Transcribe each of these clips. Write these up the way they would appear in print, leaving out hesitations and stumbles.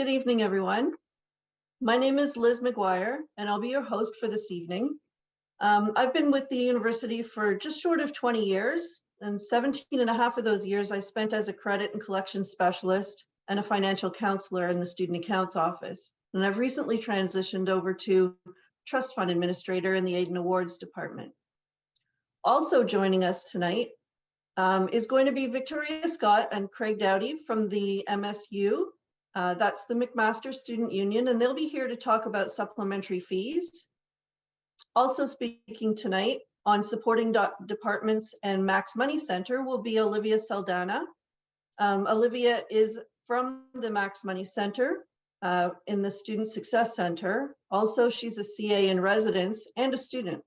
Good evening, everyone. My name is Liz McGuire, and I'll be your host for this evening. I've been with the university for just short of 20 years, and 17 and a half of those years I spent as a credit and collections specialist and a financial counselor in the student accounts office. And I've recently transitioned over to trust fund administrator in the Aid and Awards department. Also joining us tonight is going to be Victoria Scott and Craig Dowdy from the MSU. That's the McMaster Student Union, and they'll be here to talk about supplementary fees. Also speaking tonight on supporting departments and Max Money Center will be Olivia Saldana. Olivia is from the Max Money Center in the Student Success Center. Also, she's a CA in residence and a student.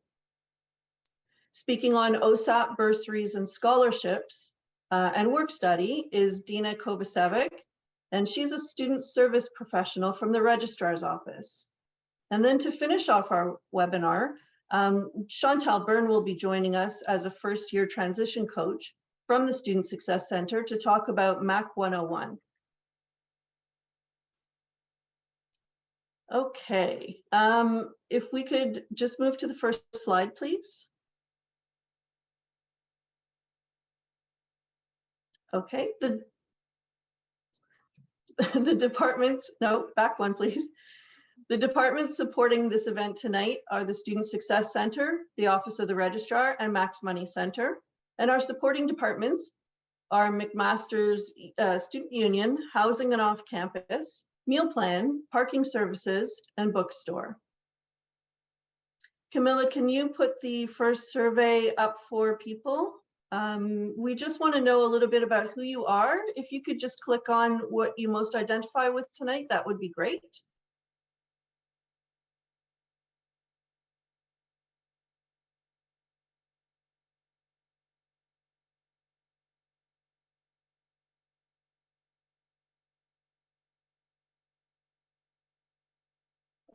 Speaking on OSAP bursaries and scholarships and work study is Dina Kovacevic, and she's a student service professional from the registrar's office. And then to finish off our webinar, Chantal Byrne will be joining us as a first-year transition coach from the Student Success Center to talk about MAC 101. Okay, if we could just move to the first slide, please. Okay, the departments, no, back one, please. The departments supporting this event tonight are the Student Success Center, the Office of the Registrar, and Max Money Center. And our supporting departments are McMaster's Student Union, Housing and Off-Campus, Meal Plan, Parking Services, and Bookstore. Camilla, can you put the first survey up for people? We just want to know a little bit about who you are. If you could just click on what you most identify with tonight, that would be great.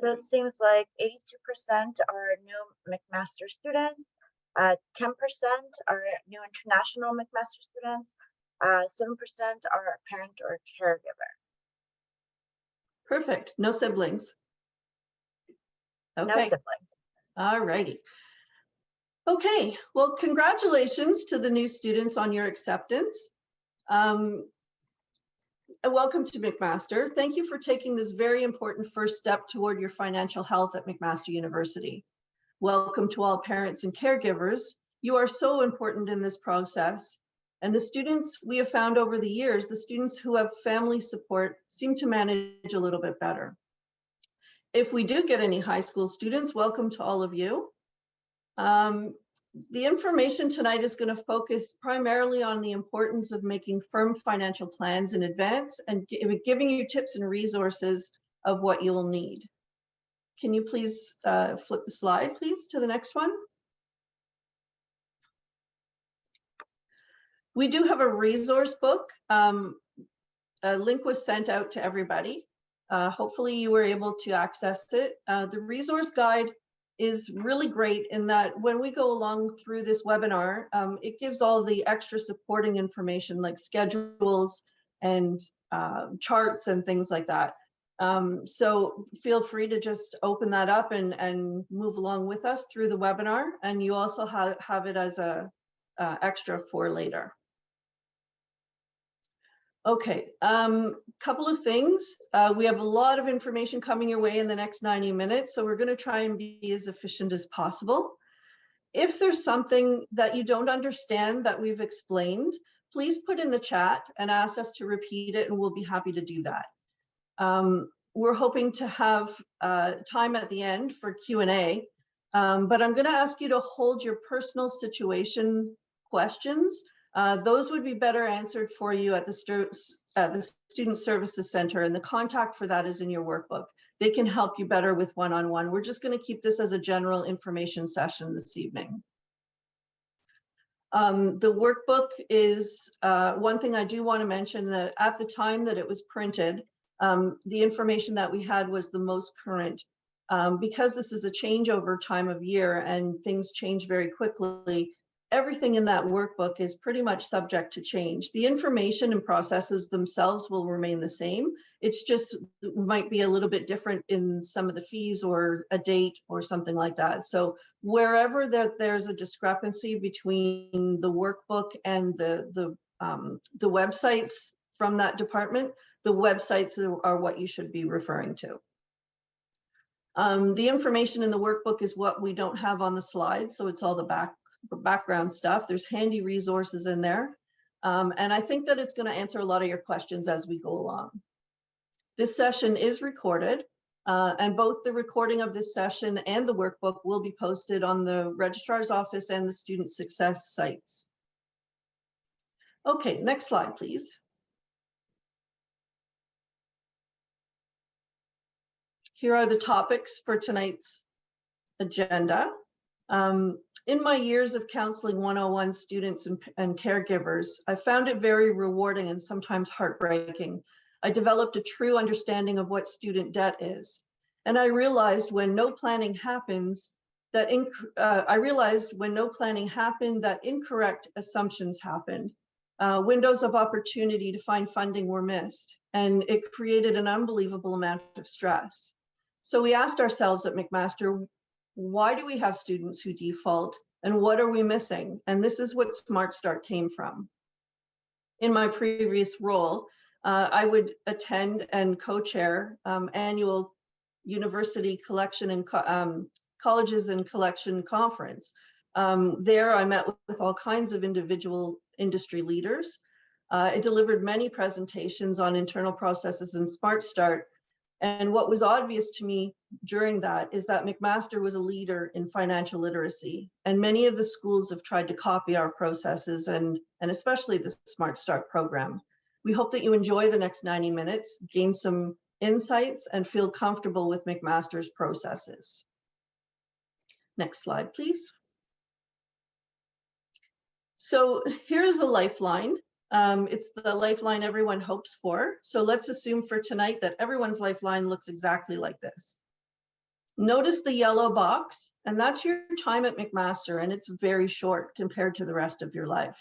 It seems like 82% are new McMaster students, 10% are new international McMaster students, 7% are a parent or caregiver. Perfect. No siblings. Okay. No siblings. All righty. Okay. Well, congratulations to the new students on your acceptance. Welcome to McMaster. Thank you for taking this very important first step toward your financial health at McMaster University. Welcome to all parents and caregivers. You are so important in this process. And the students we have found over the years, the students who have family support seem to manage a little bit better. If we do get any high school students, welcome to all of you. The information tonight is going to focus primarily on the importance of making firm financial plans in advance and giving you tips and resources of what you will need. Can you please flip the slide, please, to the next one? We do have a resource book. A link was sent out to everybody. Hopefully you were able to access it. The resource guide is really great in that when we go along through this webinar, it gives all the extra supporting information like schedules and charts and things like that. So feel free to just open that up and move along with us through the webinar. And you also have it as a extra for later. Okay, couple of things. We have a lot of information coming your way in the next 90 minutes, so we're going to try and be as efficient as possible. If there's something that you don't understand that we've explained, please put in the chat and ask us to repeat it, and we'll be happy to do that. We're hoping to have time at the end for Q&A, but I'm going to ask you to hold your personal situation questions. Those would be better answered for you at the Student Services Center, and the contact for that is in your workbook. They can help you better with one-on-one. We're just going to keep this as a general information session this evening. The workbook is one thing I do want to mention, that at the time that it was printed, the information that we had was the most current. Because this is a changeover time of year and things change very quickly, everything in that workbook is pretty much subject to change. The information and processes themselves will remain the same. It's just might be a little bit different in some of the fees or a date or something like that. So wherever there's a discrepancy between the workbook and the websites from that department, the websites are what you should be referring to. The information in the workbook is what we don't have on the slide, so it's all the background stuff. There's handy resources in there. And I think that it's going to answer a lot of your questions as we go along. This session is recorded, and both the recording of this session and the workbook will be posted on the Registrar's Office and the Student Success sites. Okay, next slide, please. Here are the topics for tonight's agenda. In my years of counseling 101 students and caregivers, I found it very rewarding and sometimes heartbreaking. I developed a true understanding of what student debt is. And I realized when no planning happens, that incorrect assumptions happened. Windows of opportunity to find funding were missed, and it created an unbelievable amount of stress. So we asked ourselves at McMaster, why do we have students who default and what are we missing? And this is what Smart Start came from. In my previous role, I would attend and co-chair annual university collection and colleges and collection conference. There I met with all kinds of individual industry leaders. I delivered many presentations on internal processes and Smart Start. And what was obvious to me during that is that McMaster was a leader in financial literacy. And many of the schools have tried to copy our processes and especially the Smart Start program. We hope that you enjoy the next 90 minutes, gain some insights, and feel comfortable with McMaster's processes. Next slide, please. So here's a lifeline. It's the lifeline everyone hopes for. So let's assume for tonight that everyone's lifeline looks exactly like this. Notice the yellow box, and that's your time at McMaster, and it's very short compared to the rest of your life.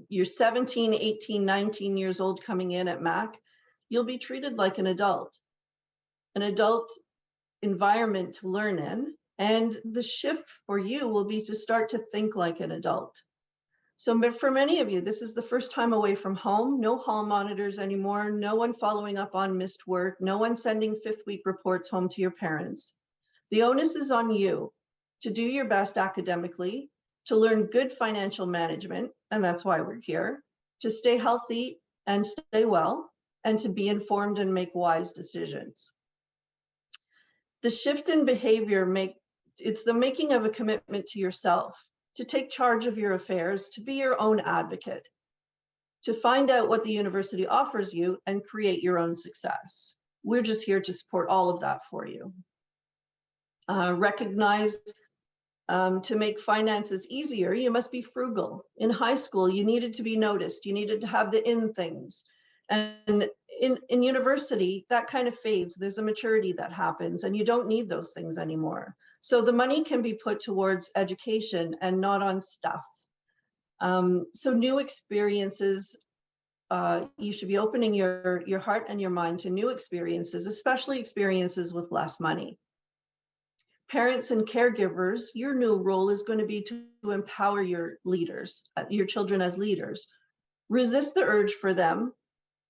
You're 17, 18, 19 years old coming in at Mac. You'll be treated like an adult environment to learn in, and the shift for you will be to start to think like an adult. So for many of you, this is the first time away from home, no hall monitors anymore, no one following up on missed work, no one sending fifth week reports home to your parents. The onus is on you to do your best academically, to learn good financial management, and that's why we're here, to stay healthy and stay well, and to be informed and make wise decisions. The shift in behavior, it's the making of a commitment to yourself, to take charge of your affairs, to be your own advocate, to find out what the university offers you and create your own success. We're just here to support all of that for you. Recognize to make finances easier, you must be frugal. In high school, you needed to be noticed. You needed to have the in things. And in university, that kind of fades. There's a maturity that happens and you don't need those things anymore. So the money can be put towards education and not on stuff. So new experiences, you should be opening your heart and your mind to new experiences, especially experiences with less money. Parents and caregivers, your new role is going to be to empower your leaders, your children as leaders. Resist the urge for them.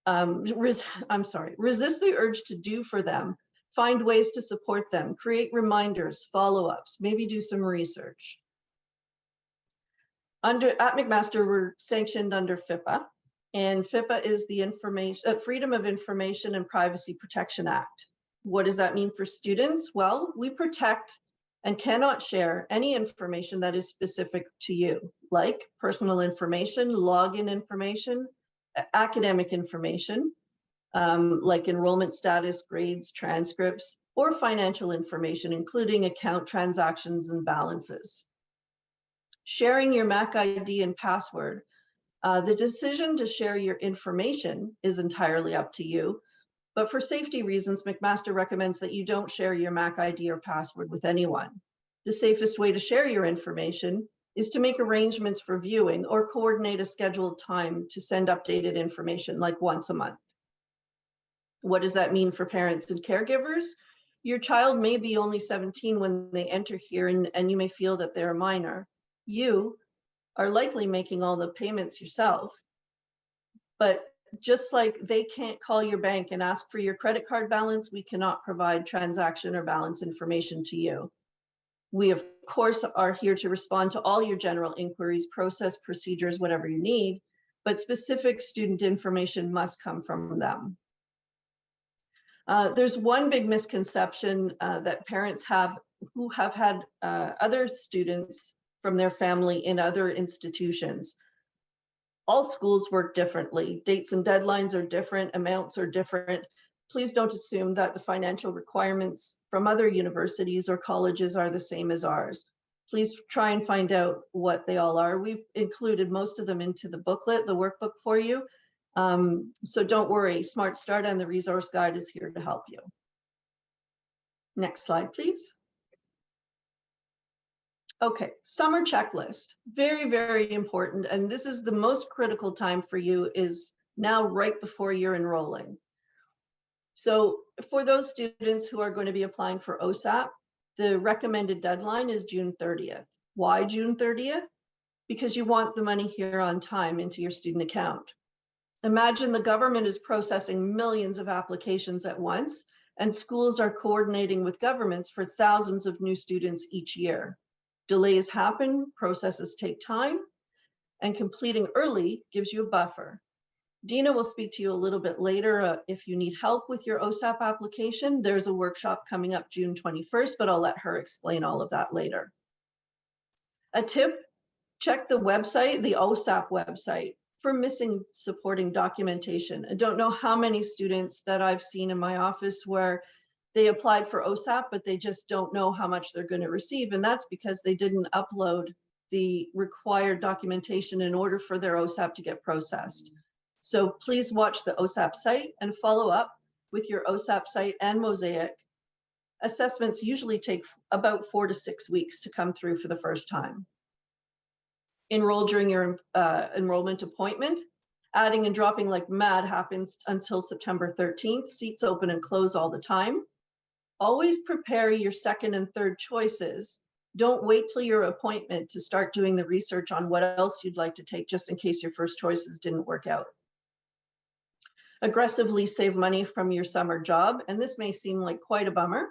Resist the urge to do for them. Find ways to support them. Create reminders, follow-ups, maybe do some research. At McMaster, we're sanctioned under FIPPA, and FIPPA is the Freedom of Information and Privacy Protection Act. What does that mean for students? Well, we protect and cannot share any information that is specific to you, like personal information, login information, academic information, like enrollment status, grades, transcripts, or financial information, including account transactions and balances. Sharing your Mac ID and password. The decision to share your information is entirely up to you, but for safety reasons, McMaster recommends that you don't share your Mac ID or password with anyone. The safest way to share your information is to make arrangements for viewing or coordinate a scheduled time to send updated information like once a month. What does that mean for parents and caregivers? Your child may be only 17 when they enter here, and you may feel that they're a minor. You are likely making all the payments yourself, but just like they can't call your bank and ask for your credit card balance, we cannot provide transaction or balance information to you. We, of course, are here to respond to all your general inquiries, process, procedures, whatever you need, but specific student information must come from them. There's one big misconception that parents have who have had other students from their family in other institutions. All schools work differently. Dates and deadlines are different, amounts are different. Please don't assume that the financial requirements from other universities or colleges are the same as ours. Please try and find out what they all are. We've included most of them into the booklet, the workbook for you. So don't worry, Smart Start and the resource guide is here to help you. Next slide, please. Okay, summer checklist, very, very important. And this is the most critical time for you, is now right before you're enrolling. So for those students who are going to be applying for OSAP, the recommended deadline is June 30th. Why June 30th? Because you want the money here on time into your student account. Imagine the government is processing millions of applications at once, and schools are coordinating with governments for thousands of new students each year. Delays happen, processes take time, and completing early gives you a buffer. Dina will speak to you a little bit later if you need help with your OSAP application. There's a workshop coming up June 21st, but I'll let her explain all of that later. A tip, check the website, the OSAP website, for missing supporting documentation. I don't know how many students that I've seen in my office where they applied for OSAP, but they just don't know how much they're going to receive. And that's because they didn't upload the required documentation in order for their OSAP to get processed. So please watch the OSAP site and follow up with your OSAP site and Mosaic. Assessments usually take about 4 to 6 weeks to come through for the first time. Enroll during your enrollment appointment. Adding and dropping like mad happens until September 13th. Seats open and close all the time. Always prepare your second and third choices. Don't wait till your appointment to start doing the research on what else you'd like to take, just in case your first choices didn't work out. Aggressively save money from your summer job, and this may seem like quite a bummer,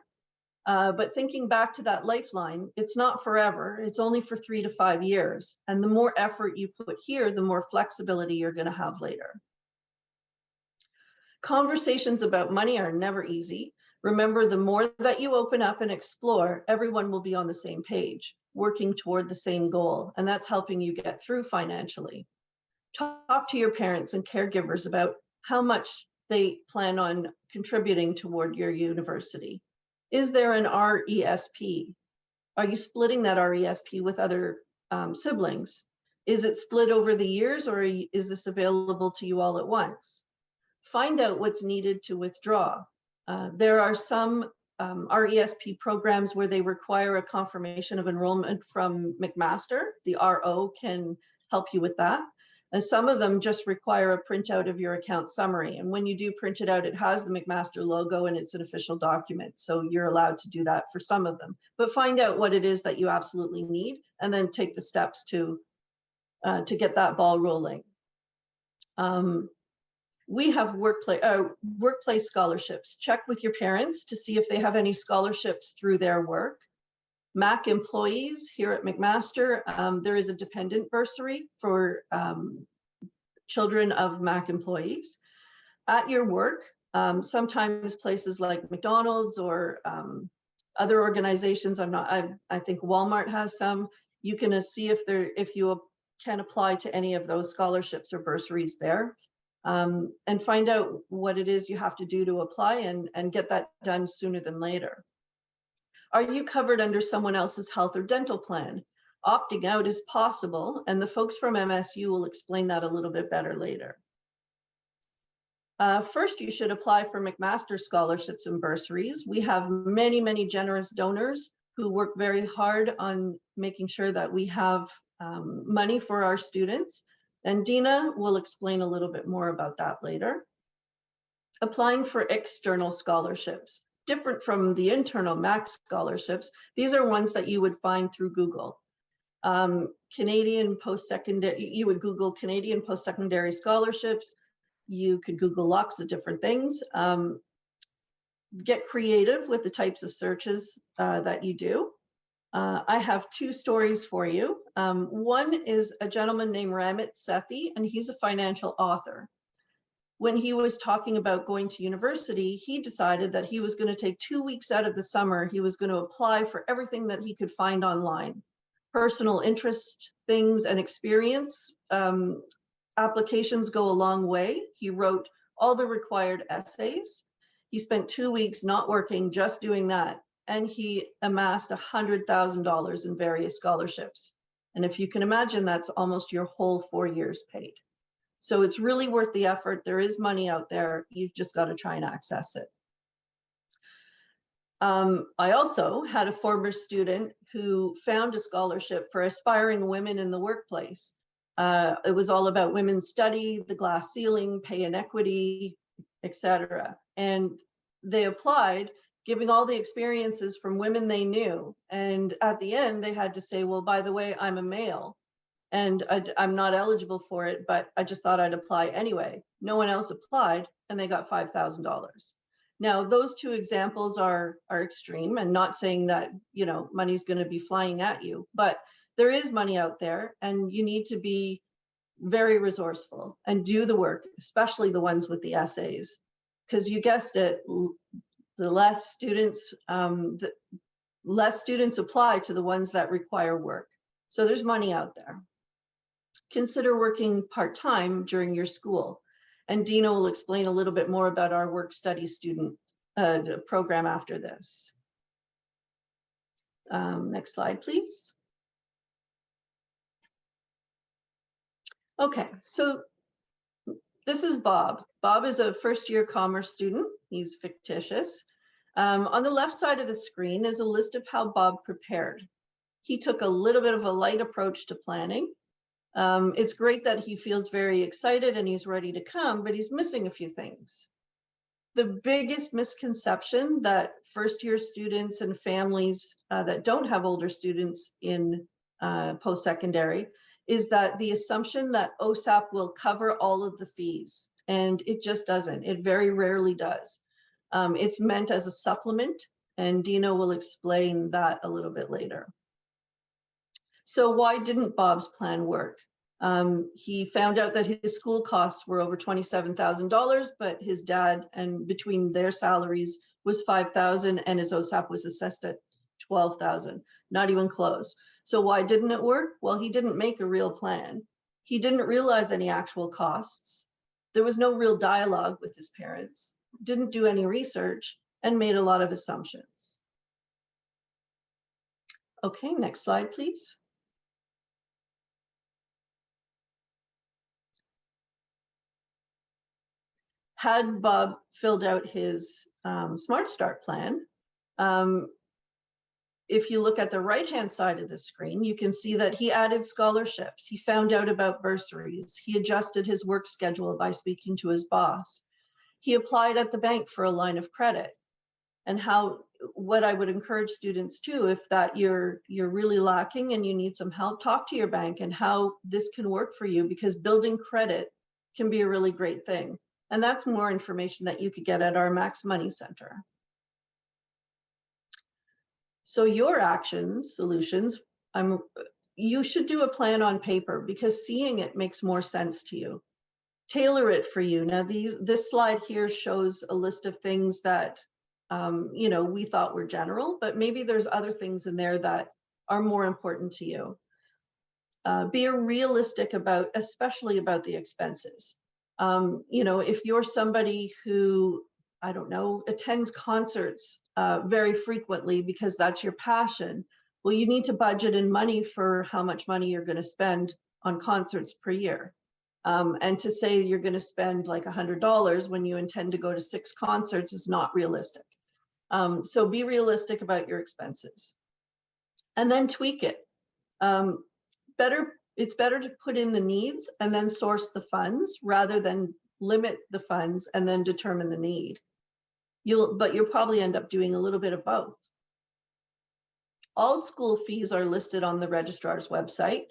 but thinking back to that lifeline, it's not forever, it's only for 3 to 5 years. And the more effort you put here, the more flexibility you're going to have later. Conversations about money are never easy. Remember, the more that you open up and explore, everyone will be on the same page, working toward the same goal, and that's helping you get through financially. Talk to your parents and caregivers about how much they plan on contributing toward your university. Is there an RESP? Are you splitting that RESP with other siblings? Is it split over the years, or is this available to you all at once? Find out what's needed to withdraw. There are some RESP programs where they require a confirmation of enrollment from McMaster. The RO can help you with that. And some of them just require a printout of your account summary. And when you do print it out, it has the McMaster logo and it's an official document. So you're allowed to do that for some of them. But find out what it is that you absolutely need, and then take the steps to get that ball rolling. We have workplace scholarships. Check with your parents to see if they have any scholarships through their work. MAC employees here at McMaster, there is a dependent bursary for children of MAC employees. At your work, sometimes places like McDonald's or other organizations, I think Walmart has some, you can see if you can apply to any of those scholarships or bursaries there. And find out what it is you have to do to apply, and get that done sooner than later. Are you covered under someone else's health or dental plan? Opting out is possible, and the folks from MSU will explain that a little bit better later. First, you should apply for McMaster scholarships and bursaries. We have many, many generous donors who work very hard on making sure that we have money for our students. And Dina will explain a little bit more about that later. Applying for external scholarships, different from the internal max scholarships. These are ones that you would find through Google. Canadian post-secondary, you would Google Canadian post-secondary scholarships. You could Google lots of different things. Get creative with the types of searches that you do. I have two stories for you. One is a gentleman named Ramit Sethi, and he's a financial author. When he was talking about going to university, he decided that he was going to take 2 weeks out of the summer. He was going to apply for everything that he could find online. Personal interest, things, and experience. Applications go a long way. He wrote all the required essays. He spent 2 weeks not working, just doing that. And he amassed $100,000 in various scholarships. And if you can imagine, that's almost your whole 4 years paid. So it's really worth the effort. There is money out there. You've just got to try and access it. I also had a former student who found a scholarship for aspiring women in the workplace. It was all about women's study, the glass ceiling, pay inequity, etc. And they applied, giving all the experiences from women they knew. And at the end, they had to say, well, by the way, I'm a male and I'm not eligible for it, but I just thought I'd apply anyway. No one else applied and they got $5,000. Now, those two examples are extreme, and not saying that, you know, money's going to be flying at you, but there is money out there and you need to be very resourceful and do the work, especially the ones with the essays, because you guessed it, the less students apply to the ones that require work. So there's money out there. Consider working part-time during your school. And Dina will explain a little bit more about our work-study student program after this. Next slide, please. Okay, so this is Bob. Bob is a first-year commerce student. He's fictitious. On the left side of the screen is a list of how Bob prepared. He took a little bit of a light approach to planning. It's great that he feels very excited and he's ready to come, but he's missing a few things. The biggest misconception that first-year students and families that don't have older students in post-secondary is that the assumption that OSAP will cover all of the fees, and it just doesn't. It very rarely does. It's meant as a supplement, and Dina will explain that a little bit later. So why didn't Bob's plan work? He found out that his school costs were over $27,000, but his dad, and between their salaries, was $5,000, and his OSAP was assessed at $12,000, not even close. So why didn't it work? Well, he didn't make a real plan. He didn't realize any actual costs. There was no real dialogue with his parents, didn't do any research, and made a lot of assumptions. Okay, next slide, please. Had Bob filled out his Smart Start plan, if you look at the right-hand side of the screen, you can see that he added scholarships. He found out about bursaries. He adjusted his work schedule by speaking to his boss. He applied at the bank for a line of credit. And what I would encourage students too, if that you're really lacking and you need some help, talk to your bank and how this can work for you, because building credit can be a really great thing. And that's more information that you could get at our Max Money Center. So your actions, solutions, you should do a plan on paper, because seeing it makes more sense to you. Tailor it for you. Now, this slide here shows a list of things that you know, we thought were general, but maybe there's other things in there that are more important to you. Be realistic about, especially about the expenses. You know, if you're somebody who, I don't know, attends concerts very frequently because that's your passion, well, you need to budget in money for how much money you're going to spend on concerts per year. And to say you're going to spend like $100 when you intend to go to 6 concerts is not realistic. So be realistic about your expenses. And then tweak it. it's better to put in the needs and then source the funds rather than limit the funds and then determine the need. But you'll probably end up doing a little bit of both. All school fees are listed on the registrar's website.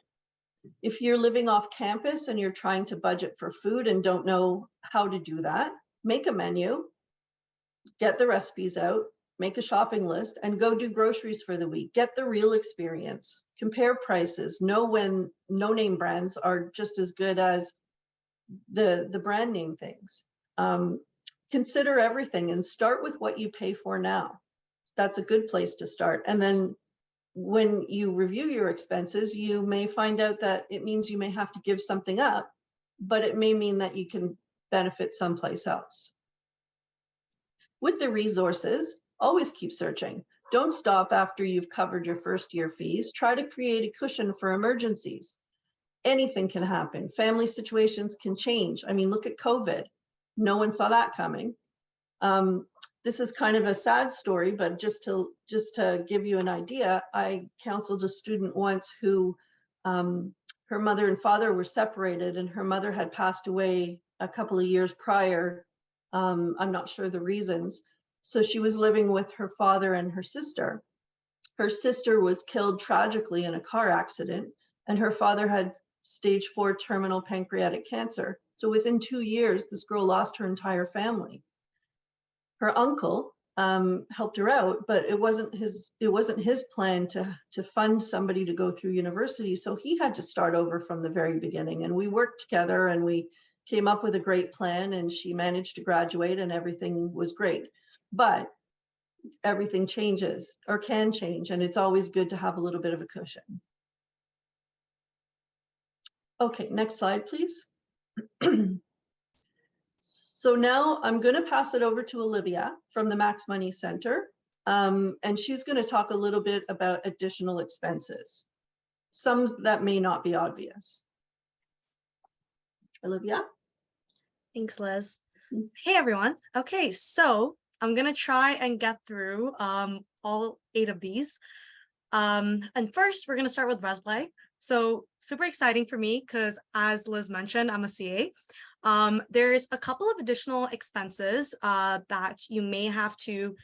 If you're living off campus and you're trying to budget for food and don't know how to do that, make a menu, get the recipes out, make a shopping list, and go do groceries for the week. Get the real experience. Compare prices. Know when no-name brands are just as good as the brand name things. Consider everything and start with what you pay for now. That's a good place to start. And then when you review your expenses, you may find out that it means you may have to give something up, but it may mean that you can benefit someplace else. With the resources, always keep searching. Don't stop after you've covered your first year fees. Try to create a cushion for emergencies. Anything can happen. Family situations can change. I mean, look at COVID. No one saw that coming. This is kind of a sad story, but just to give you an idea, I counseled a student once who her mother and father were separated, and her mother had passed away a couple of years prior. I'm not sure the reasons. So she was living with her father and her sister. Her sister was killed tragically in a car accident, and her father had stage 4 terminal pancreatic cancer. So within 2 years, this girl lost her entire family. Her uncle helped her out, but it wasn't his plan to fund somebody to go through university. So he had to start over from the very beginning. And we worked together and we came up with a great plan, and she managed to graduate and everything was great. But everything changes or can change, and it's always good to have a little bit of a cushion. Okay, next slide, please. So now I'm going to pass it over to Olivia from the Max Money Center, and she's going to talk a little bit about additional expenses, some that may not be obvious. Olivia? Thanks, Liz. Hey, everyone. Okay, so I'm going to try and get through all 8 of these. And first, we're going to start with ResLife. So super exciting for me because, as Liz mentioned, I'm a CA. There's a couple of additional expenses that you may have to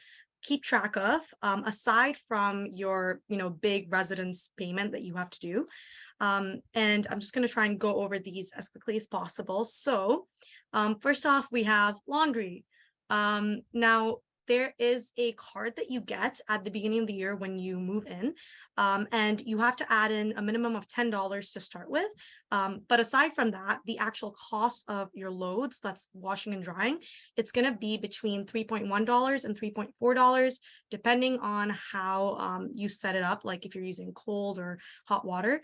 keep track of, aside from your, big residence payment that you have to do. And I'm just going to try and go over these as quickly as possible. So first off, we have laundry. Now, there is a card that you get at the beginning of the year when you move in, and you have to add in a minimum of $10 to start with. But aside from that, the actual cost of your loads, that's washing and drying, it's going to be between $3.1 and $3.4, depending on how you set it up, like if you're using cold or hot water.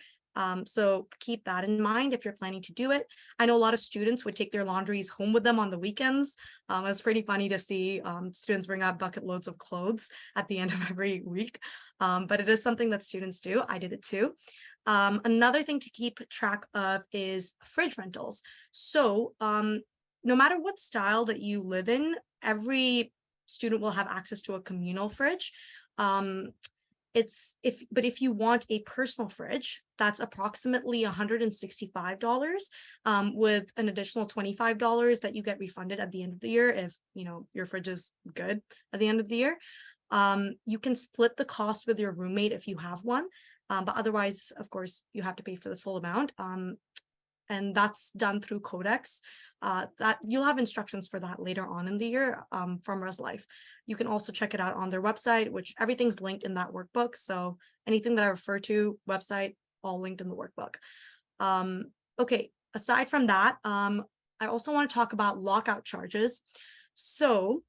So keep that in mind if you're planning to do it. I know a lot of students would take their laundries home with them on the weekends. It's pretty funny to see students bring out bucket loads of clothes at the end of every week. But it is something that students do. I did it too. Another thing to keep track of is fridge rentals. So no matter what style that you live in, every student will have access to a communal fridge. But if you want a personal fridge, that's approximately $165, with an additional $25 that you get refunded at the end of the year if your fridge is good at the end of the year. You can split the cost with your roommate if you have one, but otherwise, of course, you have to pay for the full amount. And that's done through Codex. That you'll have instructions for that later on in the year from ResLife. You can also check it out on their website, which everything's linked in that workbook. So anything that I refer to, website, all linked in the workbook. Okay, aside from that, I also want to talk about lockout charges. So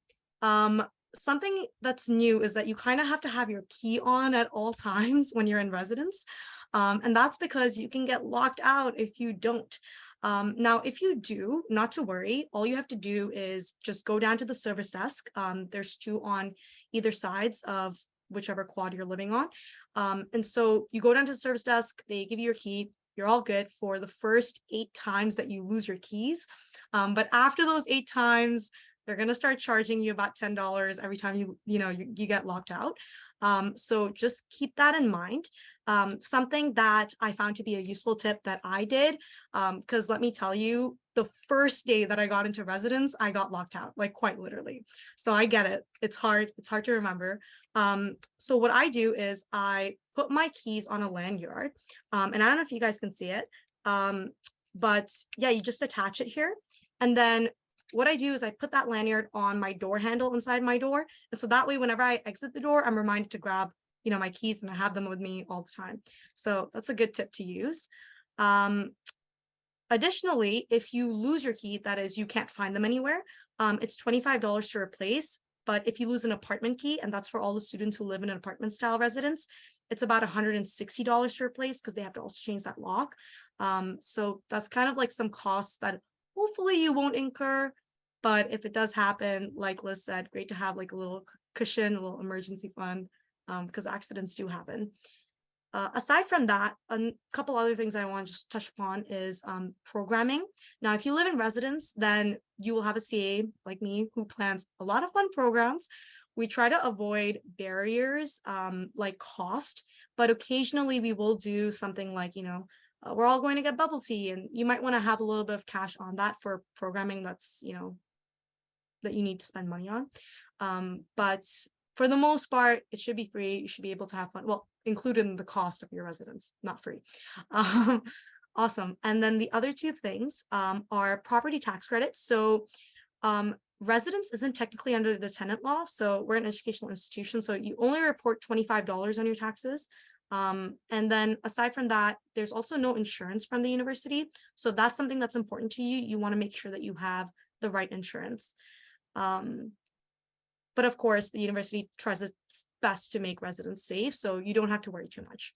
something that's new is that you kind of have to have your key on at all times when you're in residence. And that's because you can get locked out if you don't. Now, if you do, not to worry, all you have to do is just go down to the service desk. There's 2 on either sides of whichever quad you're living on. And so you go down to the service desk, they give you your key, you're all good for the first 8 times that you lose your keys. But after those 8 times, they're going to start charging you about $10 every time you get locked out. So just keep that in mind. Something that I found to be a useful tip that I did, because let me tell you, the first day that I got into residence, I got locked out, like quite literally. So I get it. It's hard to remember. So what I do is I put my keys on a lanyard, and I don't know if you guys can see it, but yeah, you just attach it here. And then what I do is I put that lanyard on my door handle inside my door. And so that way, whenever I exit the door, I'm reminded to grab, my keys, and I have them with me all the time. So that's a good tip to use. Additionally, if you lose your key, that is, you can't find them anywhere, it's $25 to replace. But if you lose an apartment key, and that's for all the students who live in an apartment style residence, it's about $160 to replace because they have to also change that lock. So that's kind of like some costs that hopefully you won't incur. But if it does happen, like Liz said, great to have like a little cushion, a little emergency fund, because accidents do happen. Aside from that, a couple other things I want to just touch upon is programming. Now, if you live in residence, then you will have a CA like me who plans a lot of fun programs. We try to avoid barriers like cost, but occasionally we will do something like, we're all going to get bubble tea, and you might want to have a little bit of cash on that for programming that's, that you need to spend money on. But for the most part, it should be free. You should be able to have fun. Well, included in the cost of your residence, not free. Awesome. And then the other two things are property tax credits. So residence isn't technically under the tenant law. So we're an educational institution. So you only report $25 on your taxes. And then aside from that, there's also no insurance from the university. So that's something that's important to you. You want to make sure that you have the right insurance. But of course, the university tries its best to make residents safe, so you don't have to worry too much.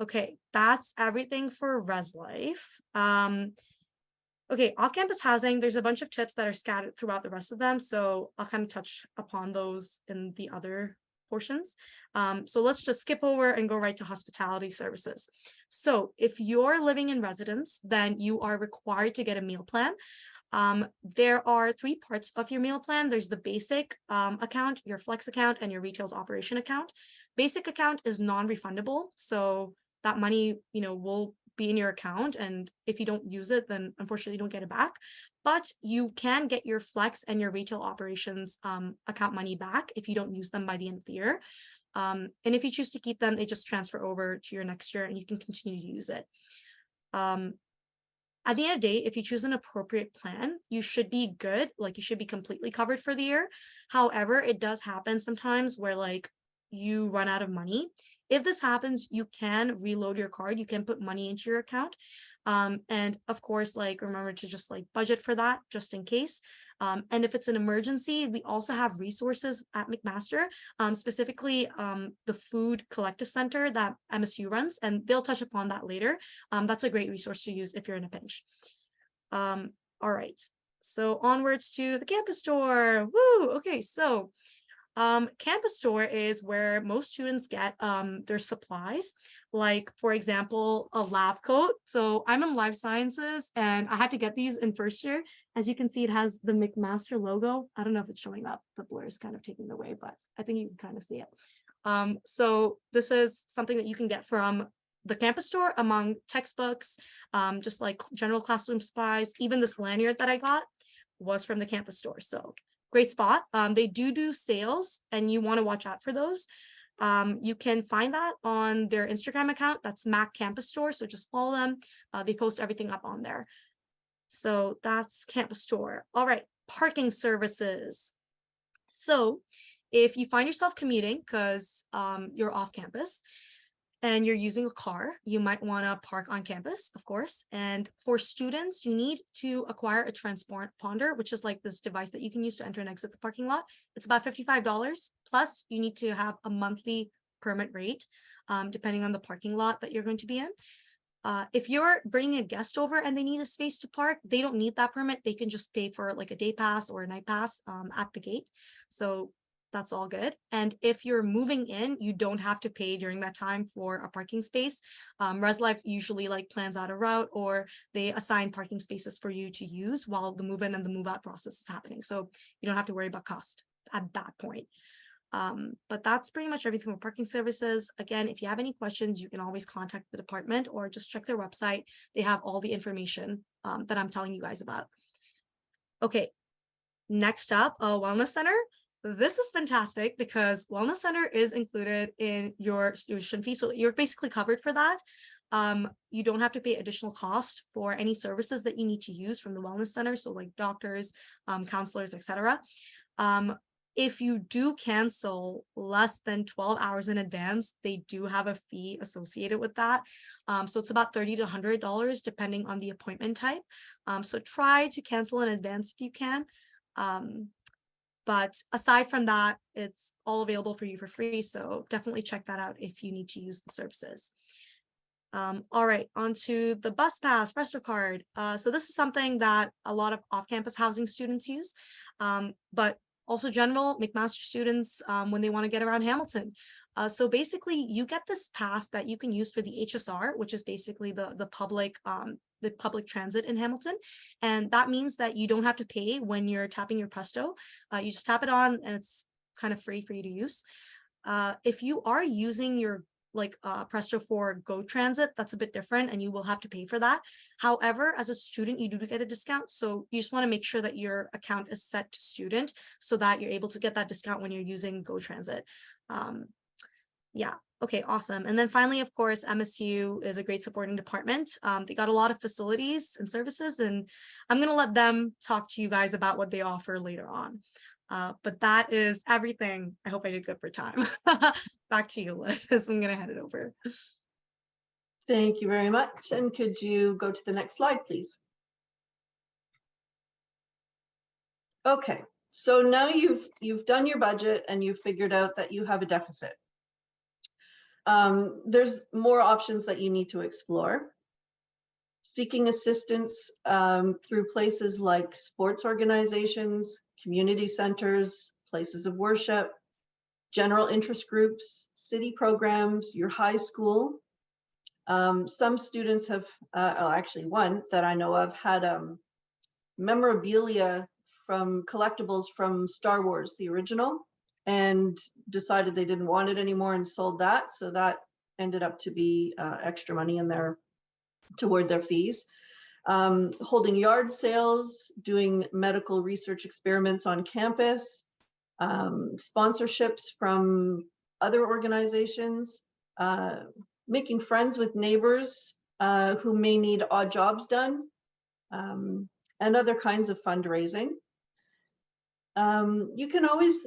Okay, that's everything for Res Life. Okay, off-campus housing, there's a bunch of tips that are scattered throughout the rest of them, so I'll kind of touch upon those in the other portions. So let's just skip over and go right to hospitality services. So if you're living in residence, then you are required to get a meal plan. There are three parts of your meal plan. There's the basic account, your flex account, and your retail's operation account. Basic account is non-refundable, so that money, will be in your account, and if you don't use it, then unfortunately you don't get it back. But you can get your flex and your retail operations account money back if you don't use them by the end of the year. And if you choose to keep them, they just transfer over to your next year, and you can continue to use it. At the end of the day, if you choose an appropriate plan, you should be good. Like, you should be completely covered for the year. However, it does happen sometimes where like you run out of money. If this happens, you can reload your card. You can put money into your account. And of course, like, remember to just like budget for that just in case. And if it's an emergency, we also have resources at McMaster, specifically the Food Collective Center that MSU runs, and they'll touch upon that later. That's a great resource to use if you're in a pinch. All right, so onwards to the campus store. Woo! Okay, so campus store is where most students get their supplies, like, for example, a lab coat. So I'm in life sciences and I had to get these in first year. As you can see, it has the McMaster logo. I don't know if it's showing up. The blur is kind of taking it away, but I think you can kind of see it. So this is something that you can get from the campus store among textbooks, just like general classroom supplies. Even this lanyard that I got was from the campus store. So great spot. They do sales, and you want to watch out for those. You can find that on their Instagram account. That's Mac Campus Store. So just follow them. They post everything up on there. So that's campus store. All right, parking services. So if you find yourself commuting because you're off campus and you're using a car, you might want to park on campus, of course. And for students, you need to acquire a transponder, which is like this device that you can use to enter and exit the parking lot. It's about $55. Plus, you need to have a monthly permit rate, depending on the parking lot that you're going to be in. If you're bringing a guest over and they need a space to park, they don't need that permit. They can just pay for like a day pass or a night pass at the gate. So that's all good. And if you're moving in, you don't have to pay during that time for a parking space. ResLife usually like plans out a route, or they assign parking spaces for you to use while the move in and the move out process is happening. So you don't have to worry about cost at that point. But that's pretty much everything with parking services. Again, if you have any questions, you can always contact the department or just check their website. They have all the information that I'm telling you guys about. Okay, next up, a wellness center. This is fantastic because wellness center is included in your tuition fee. So you're basically covered for that. You don't have to pay additional cost for any services that you need to use from the wellness center. So like doctors, counselors, etc. If you do cancel less than 12 hours in advance, they do have a fee associated with that. So it's about $30 to $100 depending on the appointment type. So try to cancel in advance if you can. But aside from that, it's all available for you for free. So definitely check that out if you need to use the services. All right, on to the bus pass, Presto card. So this is something that a lot of off-campus housing students use, but also general McMaster students when they want to get around Hamilton. So basically, you get this pass that you can use for the HSR, which is basically the public transit in Hamilton. And that means that you don't have to pay when you're tapping your Presto. You just tap it on and it's kind of free for you to use. If you are using your Presto for Go Transit, that's a bit different and you will have to pay for that. However, as a student, you do get a discount. So you just want to make sure that your account is set to student so that you're able to get that discount when you're using Go Transit. Yeah. Okay, awesome. And then finally, of course, MSU is a great supporting department. They got a lot of facilities and services, and I'm going to let them talk to you guys about what they offer later on. But that is everything. I hope I did good for time. Back to you, Liz. I'm going to hand it over. Thank you very much. And could you go to the next slide, please? Okay, so now you've done your budget and you've figured out that you have a deficit. There's more options that you need to explore. Seeking assistance through places like sports organizations, community centers, places of worship, general interest groups, city programs, your high school. Some students have, actually one that I know of, had memorabilia from collectibles from Star Wars, the original, and decided they didn't want it anymore and sold that. So that ended up to be extra money in there toward their fees. Holding yard sales, doing medical research experiments on campus, sponsorships from other organizations, making friends with neighbors who may need odd jobs done, and other kinds of fundraising. You can always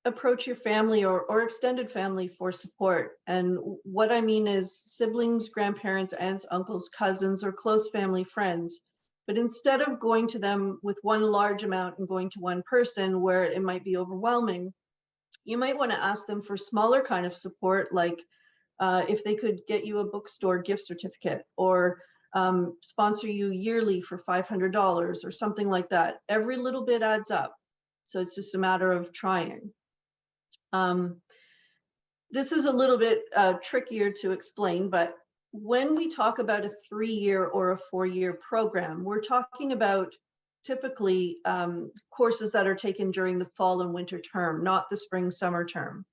approach your family or extended family for support. And what I mean is siblings, grandparents, aunts, uncles, cousins, or close family friends. But instead of going to them with one large amount and going to one person where it might be overwhelming, you might want to ask them for smaller kind of support, like if they could get you a bookstore gift certificate or sponsor you yearly for $500 or something like that. Every little bit adds up. So it's just a matter of trying. This is a little bit trickier to explain, but when we talk about a 3-year or a 4-year program, we're talking about typically courses that are taken during the fall and winter term, not the spring summer term.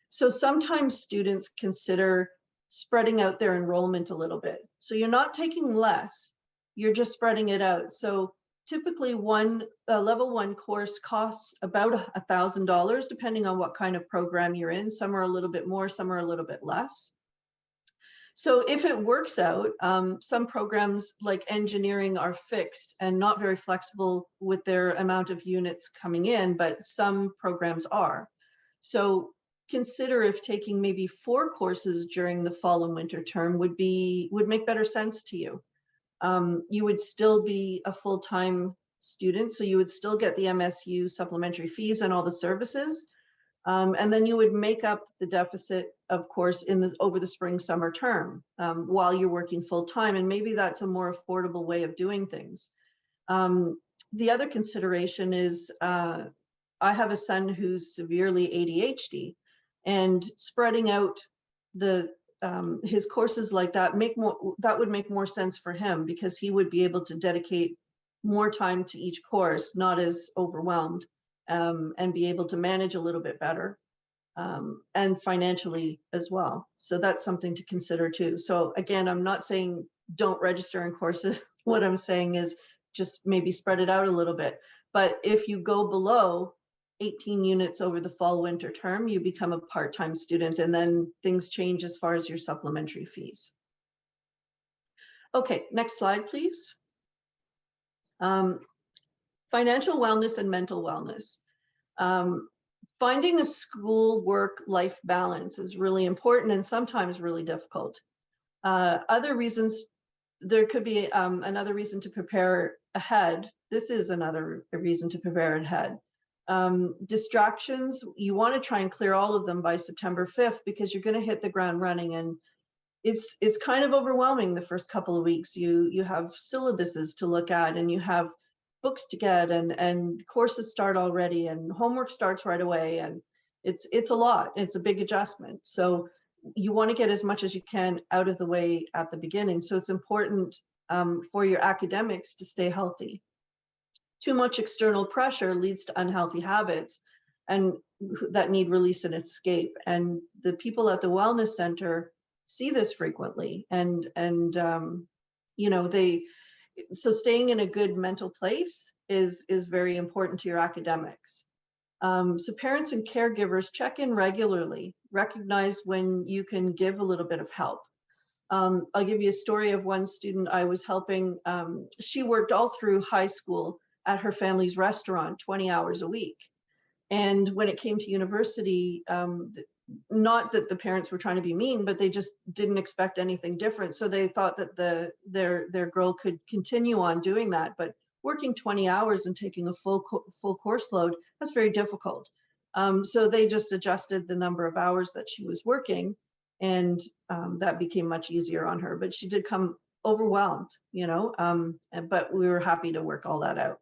So sometimes students consider spreading out their enrollment a little bit. So you're not taking less, you're just spreading it out. So typically one level 1 course costs about $1,000 depending on what kind of program you're in. Some are a little bit more, some are a little bit less. So if it works out, some programs like engineering are fixed and not very flexible with their amount of units coming in, but some programs are. So consider if taking maybe 4 courses during the fall and winter term would make better sense to you. You would still be a full-time student, so you would still get the MSU supplementary fees and all the services. And then you would make up the deficit, of course, over the spring summer term while you're working full-time. And maybe that's a more affordable way of doing things. The other consideration is I have a son who's severely ADHD, and spreading out his courses like that would make more sense for him, because he would be able to dedicate more time to each course, not as overwhelmed, and be able to manage a little bit better, and financially as well. So that's something to consider too. So again, I'm not saying don't register in courses. What I'm saying is just maybe spread it out a little bit. But if you go below 18 units over the fall winter term, you become a part-time student, and then things change as far as your supplementary fees. Okay, next slide, please. Financial wellness and mental wellness. Finding a school work-life balance is really important and sometimes really difficult. Other reasons, there could be another reason to prepare ahead. This is another reason to prepare ahead. Distractions, you want to try and clear all of them by September 5th, because you're going to hit the ground running, and it's kind of overwhelming the first couple of weeks. You have syllabuses to look at, and you have books to get, and courses start already, and homework starts right away, and it's a lot. It's a big adjustment. So you want to get as much as you can out of the way at the beginning. So it's important for your academics to stay healthy. Too much external pressure leads to unhealthy habits and that need release and escape. And the people at the wellness center see this frequently, and you know, so staying in a good mental place is very important to your academics. So parents and caregivers check in regularly, recognize when you can give a little bit of help. I'll give you a story of one student I was helping. She worked all through high school at her family's restaurant, 20 hours a week. And when it came to university, not that the parents were trying to be mean, but they just didn't expect anything different. So they thought that their girl could continue on doing that. But working 20 hours and taking a full course load, that's very difficult. So they just adjusted the number of hours that she was working, and that became much easier on her. But she did come overwhelmed, you know, but we were happy to work all that out.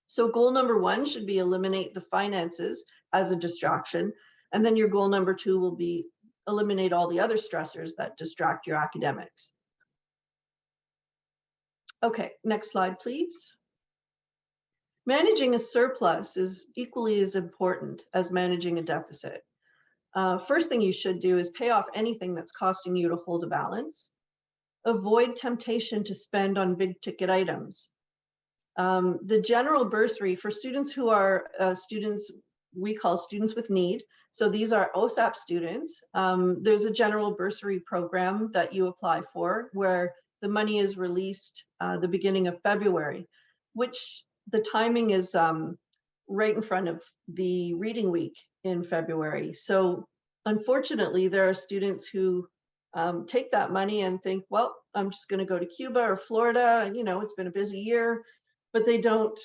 So goal number 1 should be eliminate the finances as a distraction. And then your goal number 2 will be eliminate all the other stressors that distract your academics. Okay, next slide, please. Managing a surplus is equally as important as managing a deficit. First thing you should do is pay off anything that's costing you to hold a balance. Avoid temptation to spend on big ticket items. The general bursary for students who are students, we call students with need. So these are OSAP students. There's a general bursary program that you apply for, where the money is released the beginning of February, which the timing is right in front of the reading week in February. So unfortunately, there are students who take that money and think, well, I'm just going to go to Cuba or Florida. You know, it's been a busy year, but they don't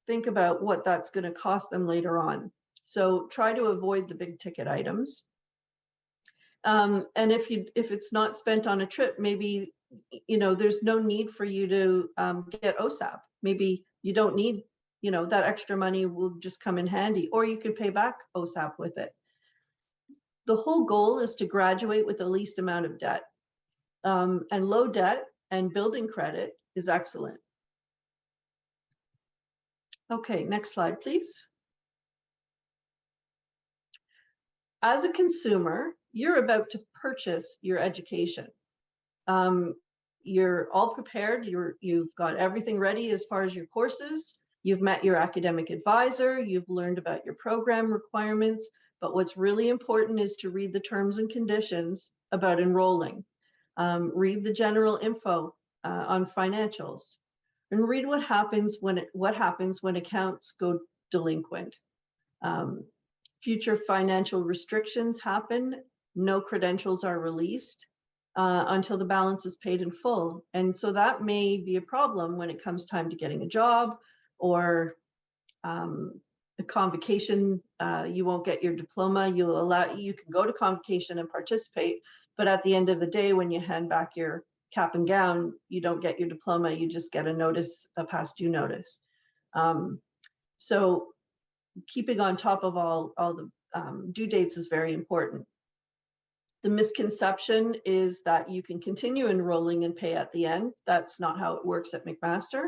think about what that's going to cost them later on. So try to avoid the big ticket items. And if it's not spent on a trip, maybe, you know, there's no need for you to get OSAP. Maybe you don't need, you know, that extra money will just come in handy, or you could pay back OSAP with it. The whole goal is to graduate with the least amount of debt. And low debt and building credit is excellent. Okay, next slide, please. As a consumer, you're about to purchase your education. You're all prepared. You've got everything ready as far as your courses. You've met your academic advisor. You've learned about your program requirements. But what's really important is to read the terms and conditions about enrolling. Read the general info on financials, and read what happens when accounts go delinquent. Future financial restrictions happen. No credentials are released until the balance is paid in full. And so that may be a problem when it comes time to getting a job, or a convocation. You won't get your diploma. You can go to convocation and participate, but at the end of the day, when you hand back your cap and gown, you don't get your diploma. You just get a notice, a past due notice. So keeping on top of all the due dates is very important. The misconception is that you can continue enrolling and pay at the end. That's not how it works at McMaster.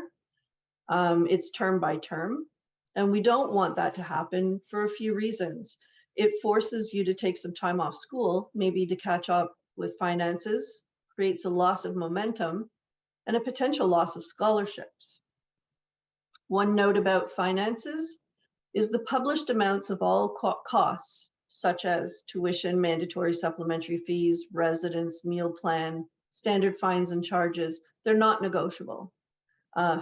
It's term by term, and we don't want that to happen for a few reasons. It forces you to take some time off school, maybe to catch up with finances, creates a loss of momentum, and a potential loss of scholarships. One note about finances is the published amounts of all costs, such as tuition, mandatory supplementary fees, residence, meal plan, standard fines and charges, they're not negotiable.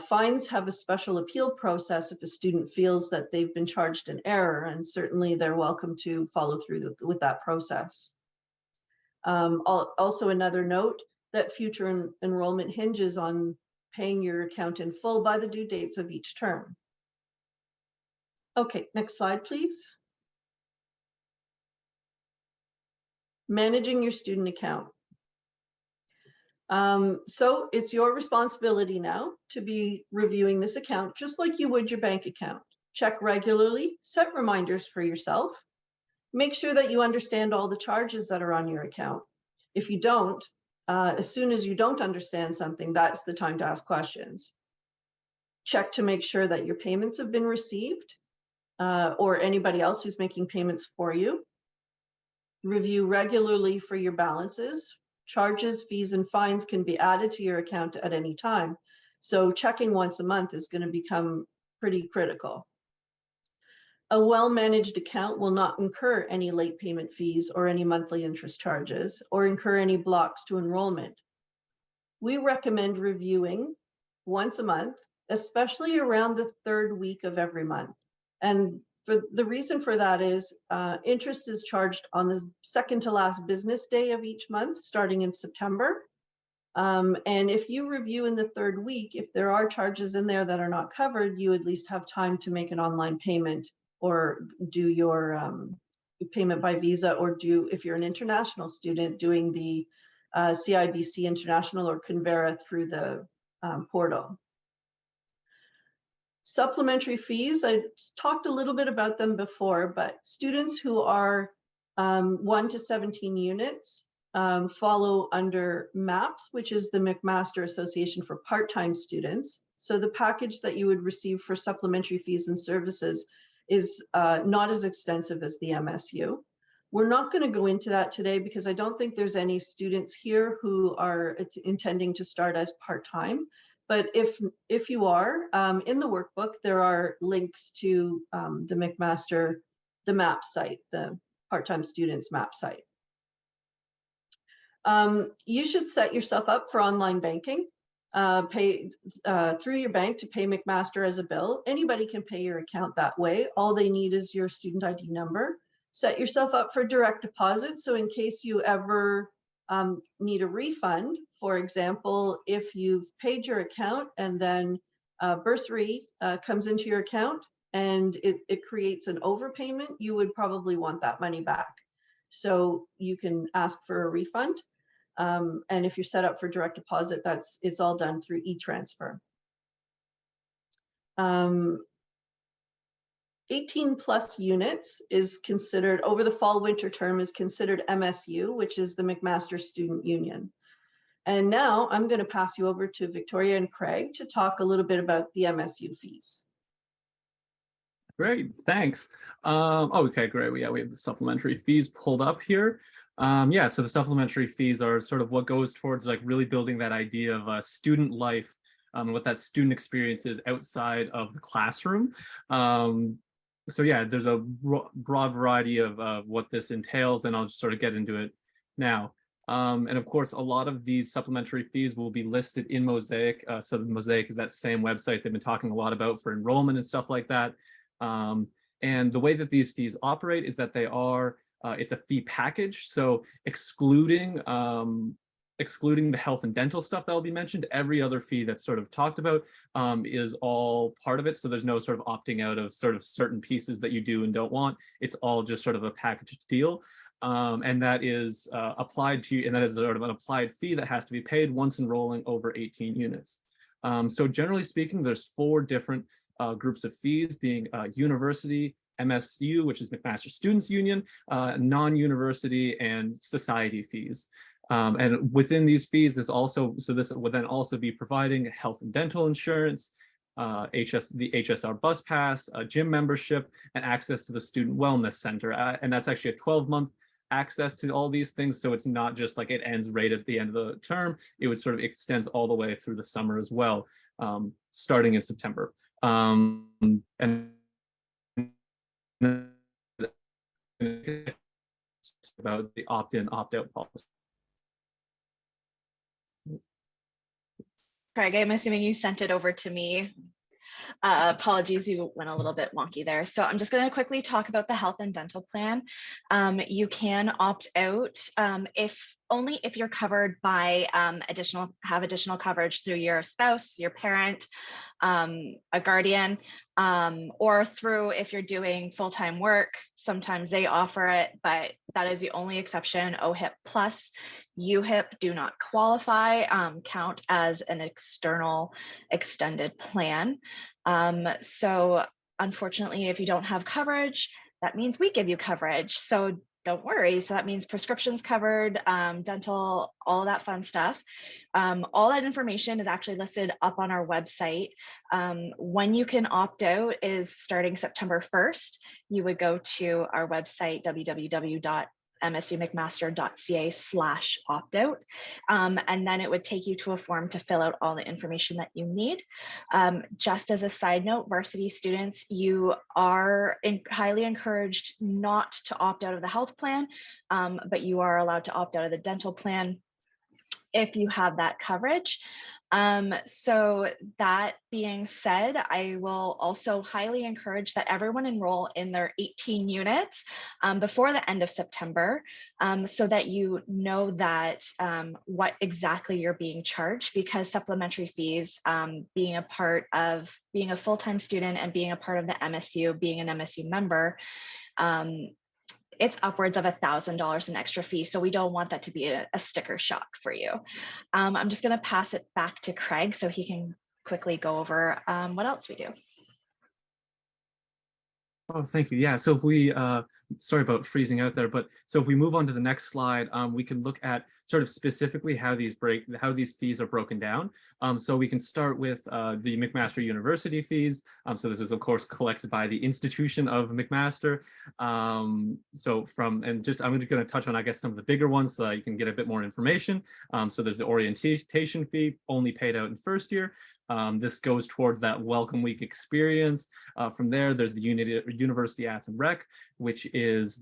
Fines have a special appeal process if a student feels that they've been charged in error, and certainly they're welcome to follow through with that process. Also another note that future enrollment hinges on paying your account in full by the due dates of each term. Okay, next slide, please. Managing your student account. So it's your responsibility now to be reviewing this account just like you would your bank account. Check regularly, set reminders for yourself. Make sure that you understand all the charges that are on your account. If you don't, as soon as you don't understand something, that's the time to ask questions. Check to make sure that your payments have been received, or anybody else who's making payments for you. Review regularly for your balances. Charges, fees, and fines can be added to your account at any time. So checking once a month is going to become pretty critical. A well-managed account will not incur any late payment fees or any monthly interest charges or incur any blocks to enrollment. We recommend reviewing once a month, especially around the third week of every month. And the reason for that is interest is charged on the second to last business day of each month, starting in September. And if you review in the third week, if there are charges in there that are not covered, you at least have time to make an online payment or do your payment by Visa, or if you're an international student, doing the CIBC International or Convera through the portal. Supplementary fees, I talked a little bit about them before, but students who are 1 to 17 units follow under MAPS, which is the McMaster Association for Part-Time Students. So the package that you would receive for supplementary fees and services is not as extensive as the MSU. We're not going to go into that today because I don't think there's any students here who are intending to start as part-time. But if you are, in the workbook, there are links to the McMaster, the MAP site, the part-time students MAP site. You should set yourself up for online banking. Pay through your bank to pay McMaster as a bill. Anybody can pay your account that way. All they need is your student ID number. Set yourself up for direct deposit. So in case you ever need a refund, for example, if you've paid your account and then bursary comes into your account and it creates an overpayment, you would probably want that money back. So you can ask for a refund. And if you're set up for direct deposit, it's all done through e-transfer. 18 plus units is considered, over the fall winter term, is considered MSU, which is the McMaster Student Union. And now I'm going to pass you over to Victoria and Craig to talk a little bit about the MSU fees. Great, thanks. Okay, great. Yeah, we have the supplementary fees pulled up here. Yeah, so the supplementary fees are sort of what goes towards like really building that idea of a student life and what that student experience is outside of the classroom. So yeah, there's a broad variety of what this entails, and I'll just sort of get into it now. And of course, a lot of these supplementary fees will be listed in Mosaic. So the Mosaic is that same website they've been talking a lot about for enrollment and stuff like that. And the way that these fees operate is that they are, it's a fee package. So excluding the health and dental stuff that will be mentioned, every other fee that's sort of talked about is all part of it. So there's no sort of opting out of sort of certain pieces that you do and don't want. It's all just sort of a packaged deal. And that is applied to you, and that is sort of an applied fee that has to be paid once enrolling over 18 units. So generally speaking, there's 4 different groups of fees, being university, MSU, which is McMaster Students Union, non-university and society fees. And within these fees, there's also, so this would then also be providing health and dental insurance, the HSR bus pass, gym membership, and access to the Student Wellness Center. And that's actually a 12-month access to all these things. So it's not just like it ends right at the end of the term. It would sort of extends all the way through the summer as well, starting in September. And about the opt-in, opt-out policy. Craig, I'm assuming you sent it over to me. Apologies, you went a little bit wonky there. So I'm just going to quickly talk about the health and dental plan. You can opt out if only if you're covered by have additional coverage through your spouse, your parent, a guardian, or through if you're doing full-time work. Sometimes they offer it, but that is the only exception. OHIP plus UHIP do not qualify, count as an external extended plan. So unfortunately, if you don't have coverage, that means we give you coverage. So don't worry. So that means prescriptions covered, dental, all of that fun stuff. All that information is actually listed up on our website. When you can opt out is starting September 1st. You would go to our website, www.msumcmaster.ca/opt-out. And then it would take you to a form to fill out all the information that you need. Just as a side note, varsity students, you are highly encouraged not to opt out of the health plan, but you are allowed to opt out of the dental plan if you have that coverage. So that being said, I will also highly encourage that everyone enroll in their 18 units before the end of September, so that you know that what exactly you're being charged, because supplementary fees, being a part of being a full-time student and being a part of the MSU, being an MSU member, it's upwards of $1,000 in extra fee. So we don't want that to be a sticker shock for you. I'm just going to pass it back to Craig so he can quickly go over what else we do. Oh, thank you. Yeah, so if we, sorry about freezing out there, but so if we move on to the next slide, we can look at sort of specifically how these fees are broken down. So we can start with the McMaster University fees. So this is of course collected by the institution of McMaster. I'm just going to touch on, I guess, some of the bigger ones so that you can get a bit more information. So there's the orientation fee, only paid out in first year. This goes towards that welcome week experience. From there, there's the University Act and Rec, which is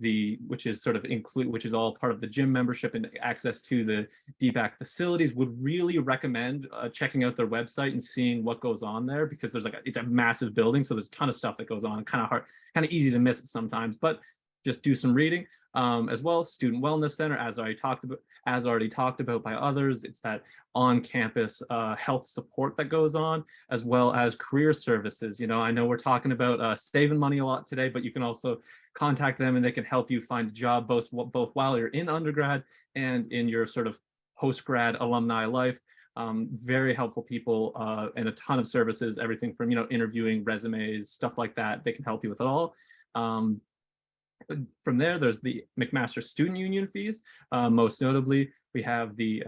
all part of the gym membership and access to the DBAC facilities. Would really recommend checking out their website and seeing what goes on there, because it's a massive building, so there's a ton of stuff that goes on. Kind of easy to miss it sometimes, but just do some reading. As well, Student Wellness Center, as already talked about by others. It's that on-campus health support that goes on, as well as career services. I know we're talking about saving money a lot today, but you can also contact them and they can help you find a job both while you're in undergrad and in your sort of post-grad alumni life. Very helpful people, and a ton of services, everything from interviewing, resumes, stuff like that. They can help you with it all. From there, there's the McMaster Student Union fees. Most notably, we have the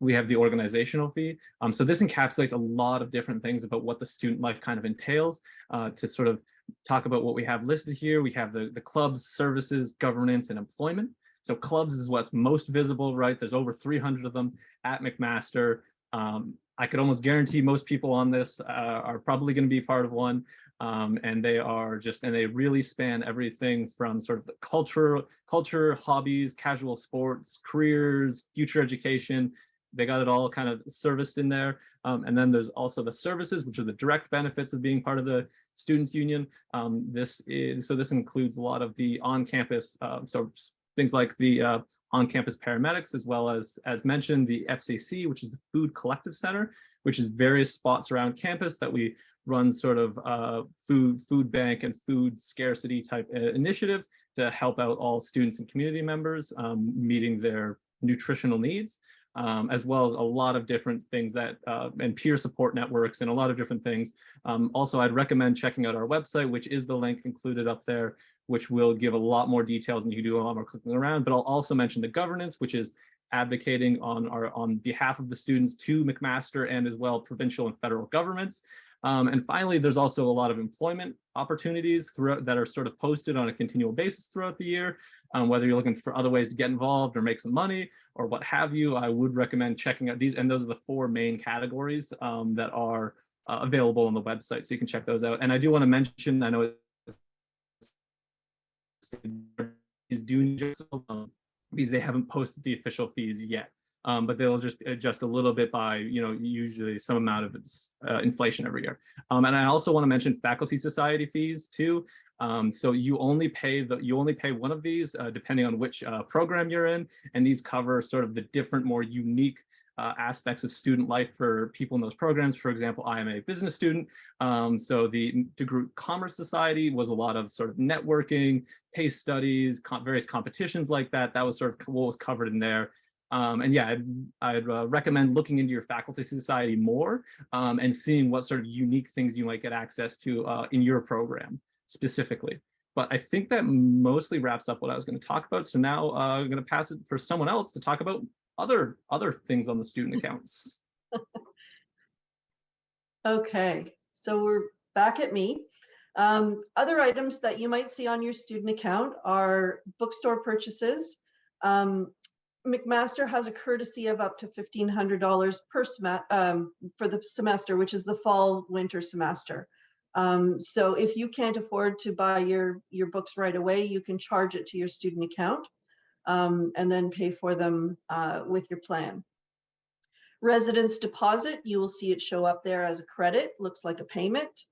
organizational fee. So this encapsulates a lot of different things about what the student life kind of entails. To sort of talk about what we have listed here, we have the clubs, services, governance, and employment. So clubs is what's most visible, right? There's over 300 of them at McMaster. I could almost guarantee most people on this are probably going to be part of one. And they really span everything from sort of the culture, hobbies, casual sports, careers, future education. They got it all kind of serviced in there. And then there's also the services, which are the direct benefits of being part of the Students Union. This includes a lot of the on-campus, so things like the on-campus paramedics, as well as mentioned, the FCC, which is the Food Collective Center, which is various spots around campus that we run sort of food bank and food scarcity type initiatives to help out all students and community members meeting their nutritional needs. as well as a lot of different things that, and peer support networks and a lot of different things. Also, I'd recommend checking out our website, which is the link included up there, which will give a lot more details and you can do a lot more clicking around. But I'll also mention the governance, which is advocating on behalf of the students to McMaster and as well provincial and federal governments. And finally, there's also a lot of employment opportunities throughout that are sort of posted on a continual basis throughout the year. Whether you're looking for other ways to get involved or make some money or what have you, I would recommend checking out these. And those are the 4 main categories that are available on the website. So you can check those out. And I do want to mention, I know is doing just because they haven't posted the official fees yet, but they'll just adjust a little bit by usually some amount of inflation every year. And I also want to mention faculty society fees too. So you only pay one of these depending on which program you're in, and these cover sort of the different more unique aspects of student life for people in those programs. For example, I am a business student. So the DeGroote Commerce Society was a lot of sort of networking, case studies, various competitions like that. That was sort of what was covered in there. And yeah, I'd recommend looking into your faculty society more and seeing what sort of unique things you might get access to in your program specifically. But I think that mostly wraps up what I was going to talk about. So now I'm going to pass it for someone else to talk about other things on the student accounts. Okay, so we're back at me. Other items that you might see on your student account are bookstore purchases. McMaster has a courtesy of up to $1,500 per for the semester, which is the fall winter semester. So if you can't afford to buy your books right away, you can charge it to your student account and then pay for them with your plan. Residence deposit, you will see it show up there as a credit, looks like a payment.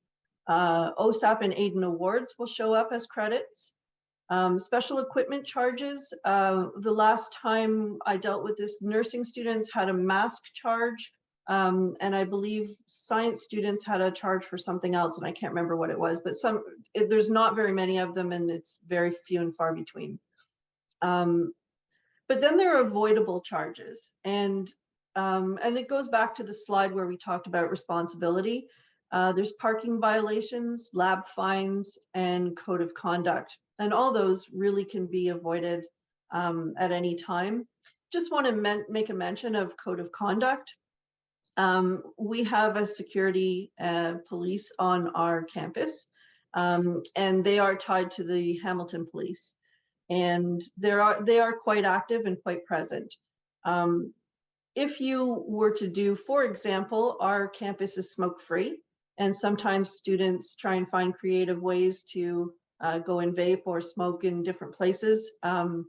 OSAP and Aiden Awards will show up as credits. Special equipment charges, the last time I dealt with this, nursing students had a mask charge, and I believe science students had a charge for something else, and I can't remember what it was, but there's not very many of them, and it's very few and far between. But then there are avoidable charges, and it goes back to the slide where we talked about responsibility. There's parking violations, lab fines, and code of conduct. And all those really can be avoided at any time. Just want to make a mention of code of conduct. We have a security police on our campus, and they are tied to the Hamilton Police. And they are quite active and quite present. If you were to do, for example, our campus is smoke-free, and sometimes students try and find creative ways to go and vape or smoke in different places. And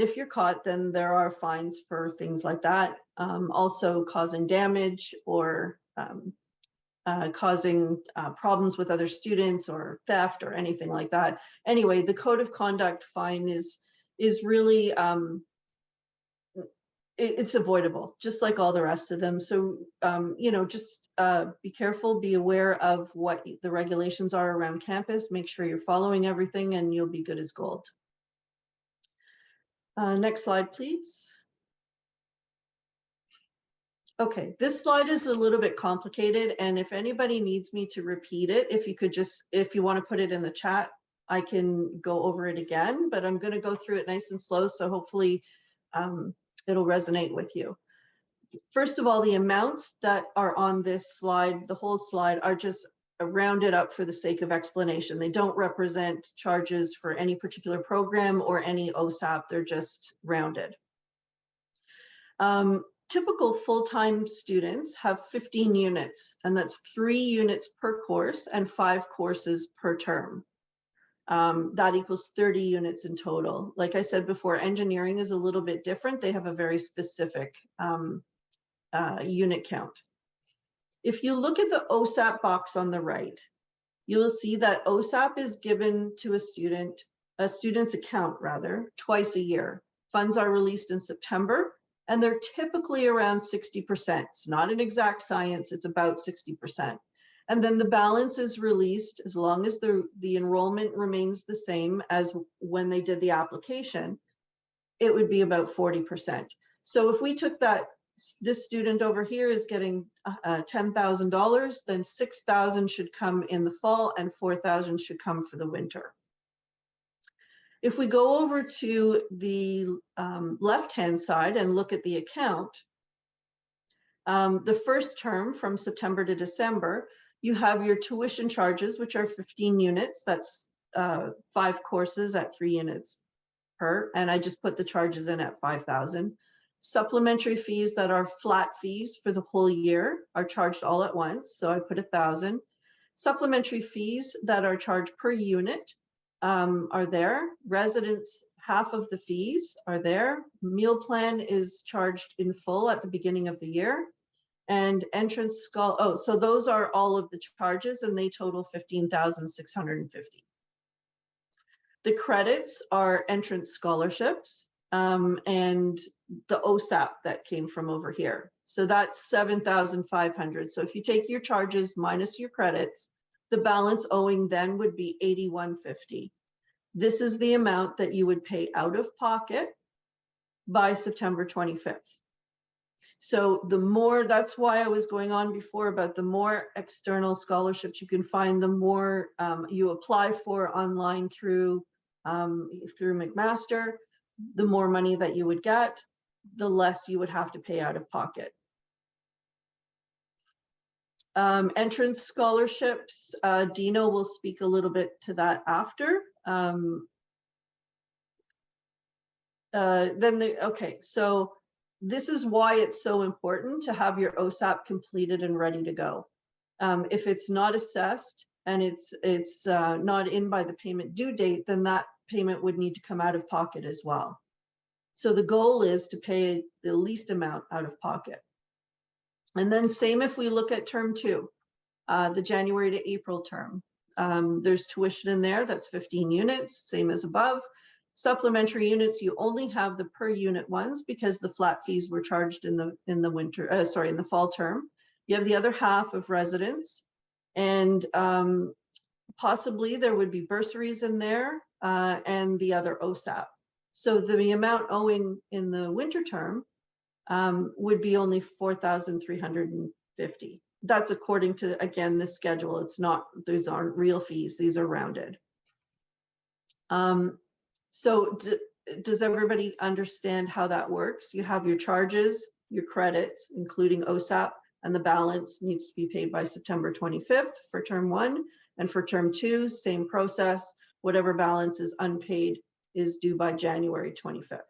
if you're caught, then there are fines for things like that. Also causing damage or causing problems with other students or theft or anything like that. Anyway, the code of conduct fine is really, it's avoidable, just like all the rest of them. So, just be careful, be aware of what the regulations are around campus, make sure you're following everything, and you'll be good as gold. Next slide, please. Okay, this slide is a little bit complicated, and if anybody needs me to repeat it, if you want to put it in the chat, I can go over it again, but I'm going to go through it nice and slow, so hopefully it'll resonate with you. First of all, the amounts that are on this slide, the whole slide, are just rounded up for the sake of explanation. They don't represent charges for any particular program or any OSAP, they're just rounded. Typical full-time students have 15 units, and that's 3 units per course and 5 courses per term. That equals 30 units in total. Like I said before, engineering is a little bit different. They have a very specific unit count. If you look at the OSAP box on the right, you will see that OSAP is given to a student's account rather, twice a year. Funds are released in September, and they're typically around 60%. It's not an exact science, it's about 60%. And then the balance is released as long as the enrollment remains the same as when they did the application, it would be about 40%. So if we took that, this student over here is getting $10,000, then 6,000 should come in the fall and 4,000 should come for the winter. If we go over to the left-hand side and look at the account, the first term from September to December, you have your tuition charges, which are 15 units. That's 5 courses at 3 units per, and I just put the charges in at 5,000. Supplementary fees that are flat fees for the whole year are charged all at once, so I put 1,000. Supplementary fees that are charged per unit are there. Residents, half of the fees are there. Meal plan is charged in full at the beginning of the year. And entrance so those are all of the charges, and they total 15,650. The credits are entrance scholarships and the OSAP that came from over here. So that's 7,500. So if you take your charges minus your credits, the balance owing then would be 8,150. This is the amount that you would pay out of pocket by September 25th. So the more, that's why I was going on before about the more external scholarships you can find, the more you apply for online through McMaster, the more money that you would get, the less you would have to pay out of pocket. Entrance scholarships, Dino will speak a little bit to that after. Okay, so this is why it's so important to have your OSAP completed and ready to go. If it's not assessed and it's not in by the payment due date, then that payment would need to come out of pocket as well. So the goal is to pay the least amount out of pocket. And then same if we look at term 2, the January to April term. There's tuition in there, that's 15 units, same as above. Supplementary units, you only have the per unit ones because the flat fees were charged in the in the fall term. You have the other half of residents, and possibly there would be bursaries in there and the other OSAP. So the amount owing in the winter term would be only 4,350. That's according to, again, this schedule. It's not, these aren't real fees, these are rounded. So does everybody understand how that works? You have your charges, your credits, including OSAP, and the balance needs to be paid by September 25th for term 1. And for term 2, same process. Whatever balance is unpaid is due by January 25th.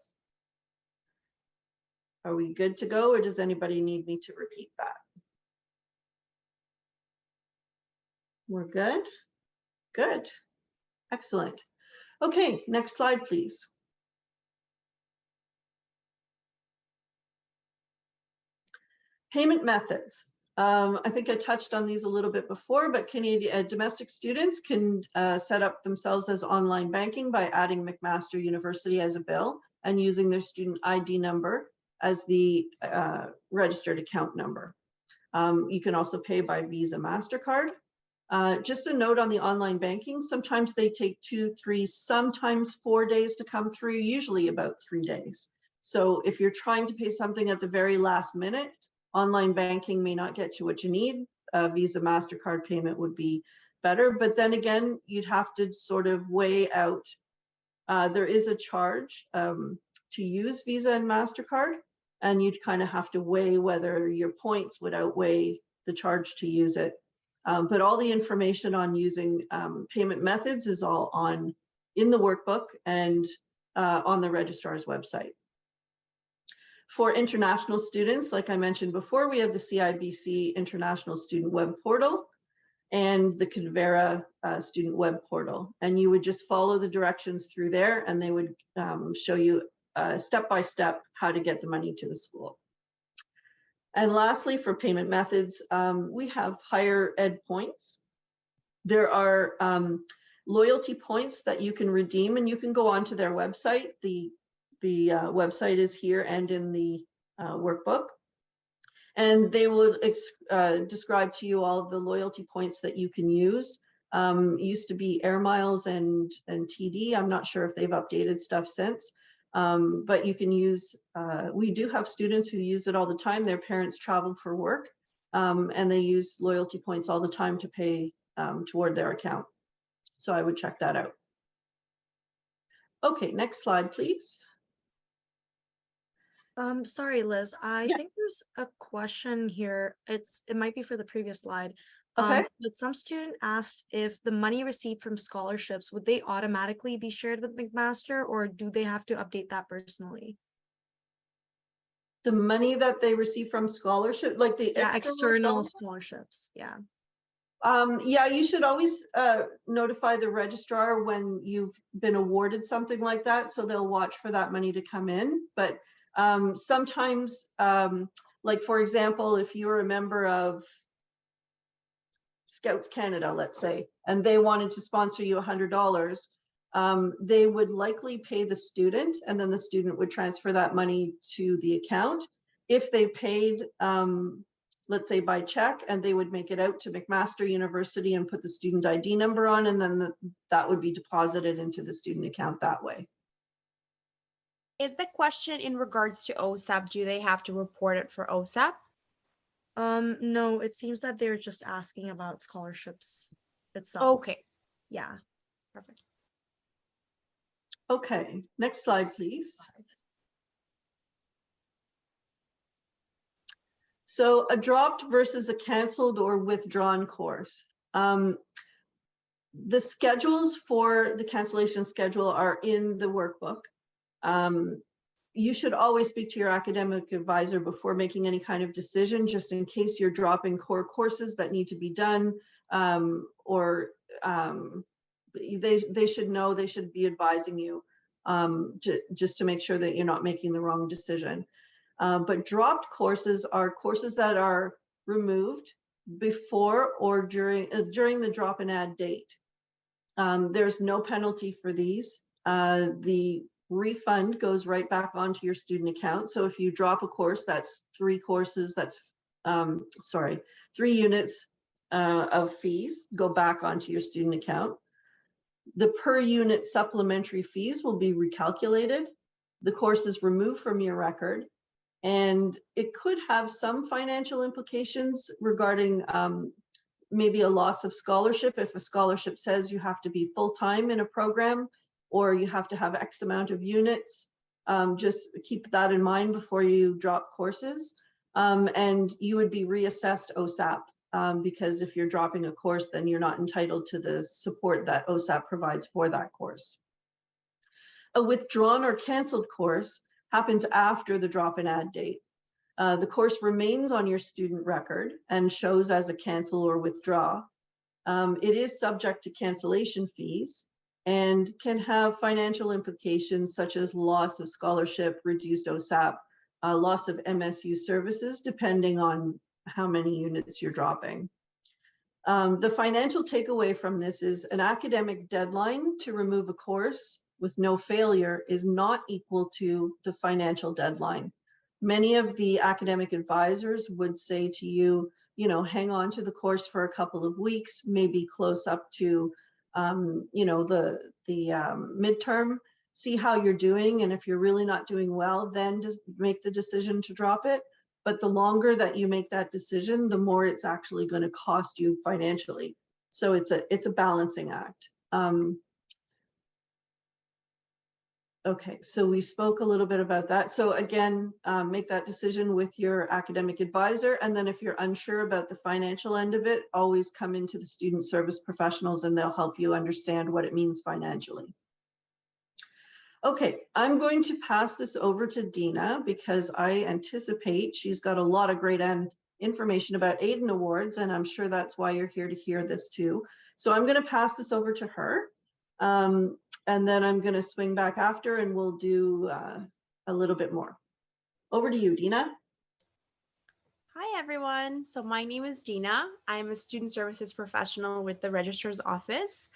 Are we good to go, or does anybody need me to repeat that? We're good? Good. Excellent. Okay, next slide, please. Payment methods. I think I touched on these a little bit before, but Canadian domestic students can set up themselves as online banking by adding McMaster University as a bill and using their student ID number as the registered account number. You can also pay by Visa, MasterCard. Just a note on the online banking, sometimes they take 2, 3, sometimes 4 days to come through, usually about 3 days. So if you're trying to pay something at the very last minute, online banking may not get you what you need. Visa, MasterCard payment would be better, but then again, you'd have to sort of weigh out. There is a charge to use Visa and MasterCard, and you'd kind of have to weigh whether your points would outweigh the charge to use it. But all the information on using payment methods is all in the workbook and on the registrar's website. For international students, like I mentioned before, we have the CIBC International Student Web Portal and the Convera Student Web Portal. And you would just follow the directions through there, and they would show you step-by-step how to get the money to the school. And lastly, for payment methods, we have higher ed points. There are loyalty points that you can redeem, and you can go onto their website. The website is here and in the workbook. And they will describe to you all of the loyalty points that you can use. It used to be Air Miles and TD. I'm not sure if they've updated stuff since. But you can use, we do have students who use it all the time. Their parents travel for work, and they use loyalty points all the time to pay toward their account. So I would check that out. Okay, next slide, please. Sorry, Liz. I Yeah. think there's a question here. It might be for the previous slide. Okay. But some student asked if the money received from scholarships, would they automatically be shared with McMaster, or do they have to update that personally? The money that they receive from scholarship, like the Yeah, external external scholarship? scholarships. Yeah. Yeah, you should always notify the registrar when you've been awarded something like that, so they'll watch for that money to come in. But sometimes, like for example, if you're a member of Scouts Canada, let's say, and they wanted to sponsor you $100, they would likely pay the student, and then the student would transfer that money to the account. If they paid, let's say by check, and they would make it out to McMaster University and put the student ID number on, and then that would be deposited into the student account that way. Is the question in regards to OSAP, do they have to report it for OSAP? No, it seems that they're just asking about scholarships itself. Okay, Yeah. perfect. Okay, next slide, please. So a dropped versus a canceled or withdrawn course. The schedules for the cancellation schedule are in the workbook. You should always speak to your academic advisor before making any kind of decision, just in case you're dropping core courses that need to be done, or they should know, they should be advising you, just to make sure that you're not making the wrong decision. But dropped courses are courses that are removed before or during the drop and add date. There's no penalty for these. The refund goes right back onto your student account. So if you drop a course, that's 3 courses, that's 3 units of fees go back onto your student account. The per unit supplementary fees will be recalculated. The course is removed from your record, and it could have some financial implications regarding maybe a loss of scholarship. If a scholarship says you have to be full-time in a program, or you have to have X amount of units, just keep that in mind before you drop courses. And you would be reassessed OSAP, because if you're dropping a course, then you're not entitled to the support that OSAP provides for that course. A withdrawn or canceled course happens after the drop and add date. The course remains on your student record and shows as a cancel or withdraw. It is subject to cancellation fees and can have financial implications such as loss of scholarship, reduced OSAP, loss of MSU services, depending on how many units you're dropping. The financial takeaway from this is an academic deadline to remove a course with no failure is not equal to the financial deadline. Many of the academic advisors would say to you, hang on to the course for a couple of weeks, maybe close up to the midterm, see how you're doing. And if you're really not doing well, then just make the decision to drop it. But the longer that you make that decision, the more it's actually going to cost you financially. So it's a balancing act. Okay, so we spoke a little bit about that. So again, make that decision with your academic advisor. And then if you're unsure about the financial end of it, always come into the student service professionals and they'll help you understand what it means financially. Okay, I'm going to pass this over to Dina because I anticipate she's got a lot of great information about Aiden Awards, and I'm sure that's why you're here to hear this too. So I'm going to pass this over to her. And then I'm going to swing back after and we'll do a little bit more. Over to you, Dina. Hi, everyone. So my name is Dina. I'm a student services professional with the registrar's office.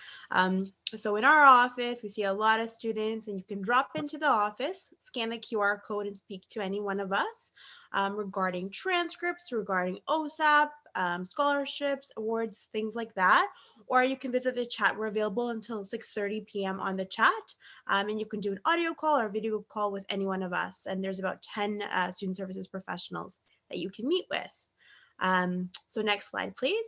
So in our office, we see a lot of students, and you can drop into the office, scan the QR code, and speak to any one of us. regarding transcripts, regarding OSAP, scholarships, awards, things like that. Or you can visit the chat. We're available until 6:30 p.m. on the chat, and you can do an audio call or video call with any one of us. And there's about 10 student services professionals that you can meet with. So next slide, please.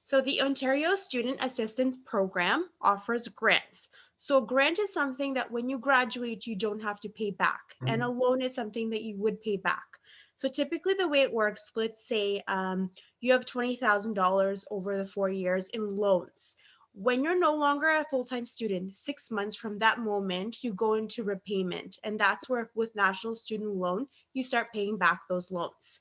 So the Ontario Student Assistance Program offers grants. So a grant is something that when you graduate, you don't have to pay back. And a loan is something that you would pay back. So typically the way it works, let's say you have $20,000 over the 4 years in loans. When you're no longer a full-time student, 6 months from that moment, you go into repayment. And that's where with National Student Loan, you start paying back those loans.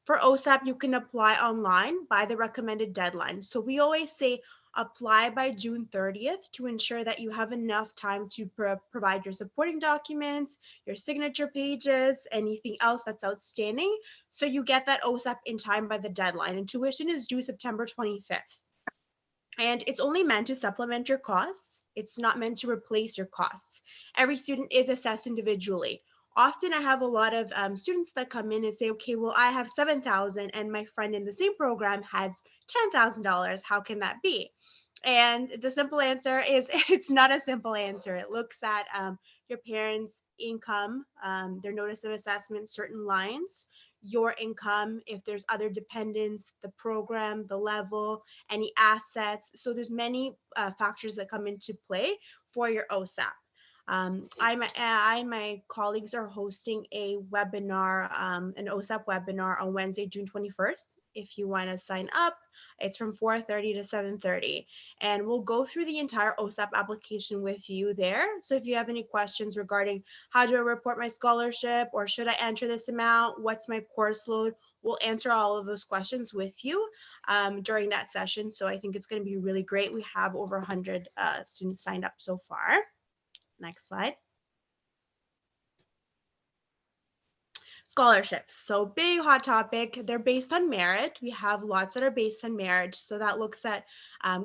For OSAP, you can apply online by the recommended deadline. So we always say apply by June 30th to ensure that you have enough time to provide your supporting documents, your signature pages, anything else that's outstanding. So you get that OSAP in time by the deadline. And tuition is due September 25th. And it's only meant to supplement your costs. It's not meant to replace your costs. Every student is assessed individually. Often I have a lot of students that come in and say, okay, well, I have $7,000 and my friend in the same program has $10,000. How can that be? And the simple answer is it's not a simple answer. It looks at your parents' income, their notice of assessment, certain lines, your income, if there's other dependents, the program, the level, any assets. So there's many factors that come into play for your OSAP. I and my colleagues are hosting a webinar, an OSAP webinar on Wednesday, June 21st. If you want to sign up, it's from 4:30 to 7:30. And we'll go through the entire OSAP application with you there. So if you have any questions regarding how do I report my scholarship or should I enter this amount, what's my course load, we'll answer all of those questions with you during that session. So I think it's going to be really great. We have over 100 students signed up so far. Next slide. Scholarships. So big hot topic. They're based on merit. We have lots that are based on merit. So that looks at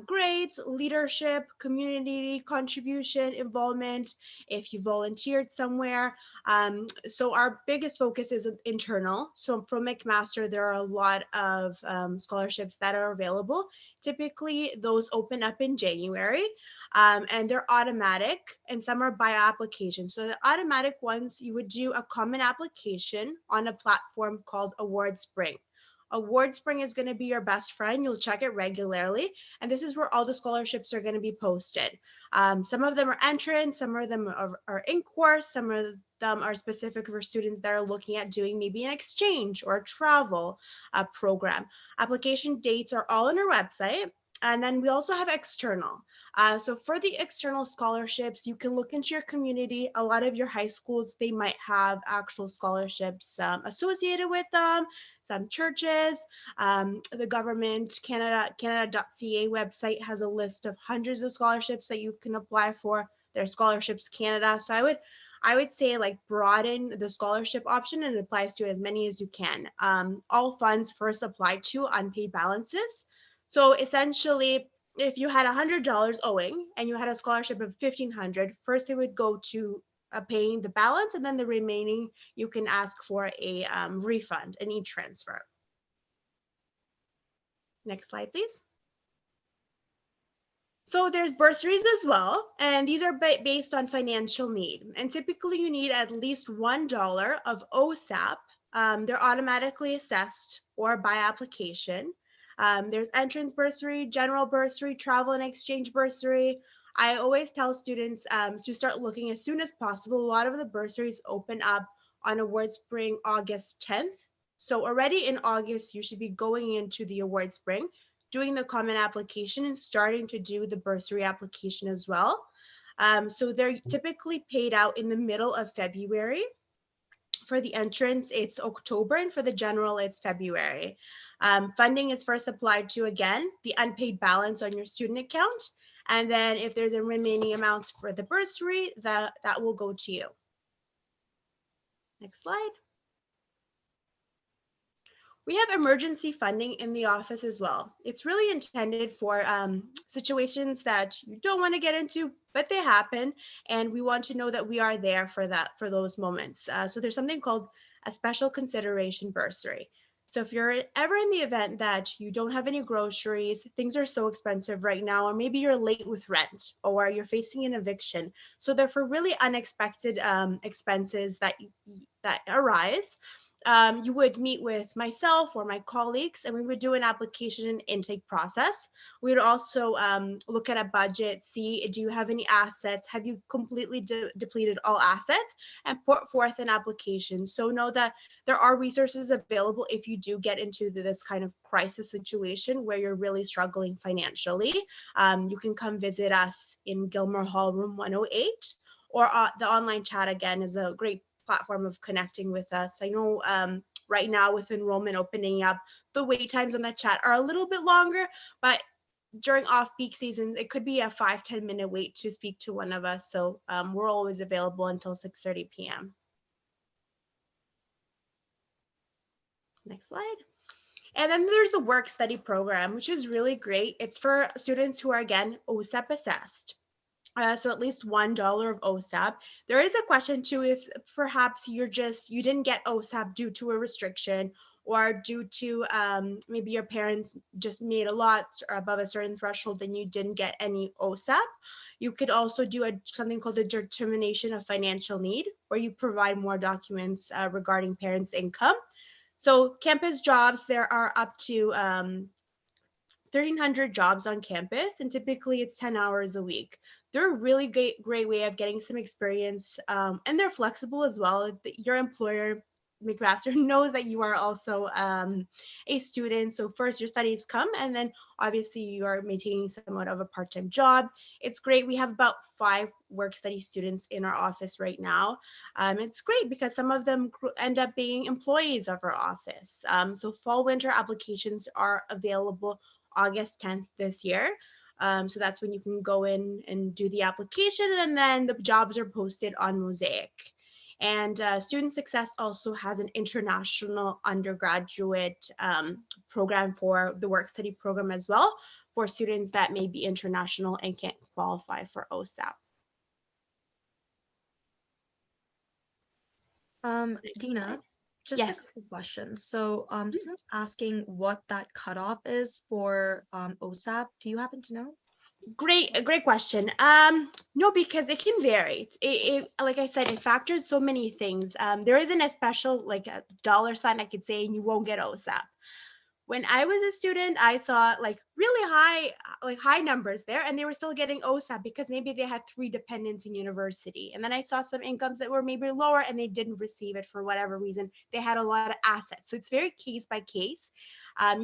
grades, leadership, community contribution, involvement, if you volunteered somewhere. So our biggest focus is internal. So from McMaster, there are a lot of scholarships that are available. Typically, those open up in January. And they're automatic and some are by application. So the automatic ones, you would do a common application on a platform called AwardSpring. AwardSpring is going to be your best friend. You'll check it regularly. And this is where all the scholarships are going to be posted. Some of them are entrance, some of them are in course, some of them are specific for students that are looking at doing maybe an exchange or a travel program. Application dates are all on our website. And then we also have external. So for the external scholarships, you can look into your community. A lot of your high schools, they might have actual scholarships associated with them. Some churches, the government, Canada.ca website has a list of hundreds of scholarships that you can apply for. There's Scholarships Canada. So I would say like broaden the scholarship option and it applies to as many as you can. All funds first apply to unpaid balances. So essentially, if you had $100 owing and you had a scholarship of $1,500, first it would go to paying the balance, and then the remaining you can ask for a refund, an e-transfer. Next slide, please. So there's bursaries as well, and these are based on financial need. And typically you need at least $1 of OSAP. They're automatically assessed or by application. There's entrance bursary, general bursary, travel and exchange bursary. I always tell students to start looking as soon as possible. A lot of the bursaries open up on AwardSpring August 10th. So already in August, you should be going into the AwardSpring, doing the common application and starting to do the bursary application as well. So they're typically paid out in the middle of February. For the entrance, it's October, and for the general, it's February. Funding is first applied to, again, the unpaid balance on your student account. And then if there's a remaining amounts for the bursary, that will go to you. Next slide. We have emergency funding in the office as well. It's really intended for situations that you don't want to get into, but they happen, and we want to know that we are there for those moments. So there's something called a special consideration bursary. So if you're ever in the event that you don't have any groceries, things are so expensive right now, or maybe you're late with rent, or you're facing an eviction, so they're for really unexpected expenses that arise. You would meet with myself or my colleagues, and we would do an application and intake process. We would also look at a budget, see, do you have any assets? Have you completely depleted all assets? And put forth an application. So know that there are resources available if you do get into this kind of crisis situation where you're really struggling financially. You can come visit us in Gilmore Hall, room 108, or the online chat again is a great platform of connecting with us. I know right now with enrollment opening up, the wait times on the chat are a little bit longer, but during off-peak seasons, it could be a 5-10 minute wait to speak to one of us. So we're always available until 6:30 p.m. Next slide. And then there's the work study program, which is really great. It's for students who are, again, OSAP assessed. So at least $1 of OSAP. There is a question too, if perhaps you didn't get OSAP due to a restriction, or due to maybe your parents just made a lot above a certain threshold and you didn't get any OSAP. You could also do something called a determination of financial need, where you provide more documents regarding parents' income. So campus jobs, there are up to 1,300 jobs on campus, and typically it's 10 hours a week. They're a really great way of getting some experience, and they're flexible as well. Your employer, McMaster, knows that you are also a student. So first your studies come, and then obviously you are maintaining somewhat of a part-time job. It's great. We have about 5 work study students in our office right now. It's great because some of them end up being employees of our office. So fall winter applications are available August 10th this year. So that's when you can go in and do the application, and then the jobs are posted on Mosaic. And Student Success also has an international undergraduate program for the work study program as well, for students that may be international and can't qualify for OSAP. Dina, just a Yes. quick question. So, someone's asking what that cutoff is for OSAP. Do you happen to know? Great question. No, because it can vary. Like I said, it factors so many things. There isn't a special like a dollar sign I could say and you won't get OSAP. When I was a student, I saw like really high numbers there, and they were still getting OSAP because maybe they had 3 dependents in university. And then I saw some incomes that were maybe lower and they didn't receive it for whatever reason. They had a lot of assets. So it's very case by case. I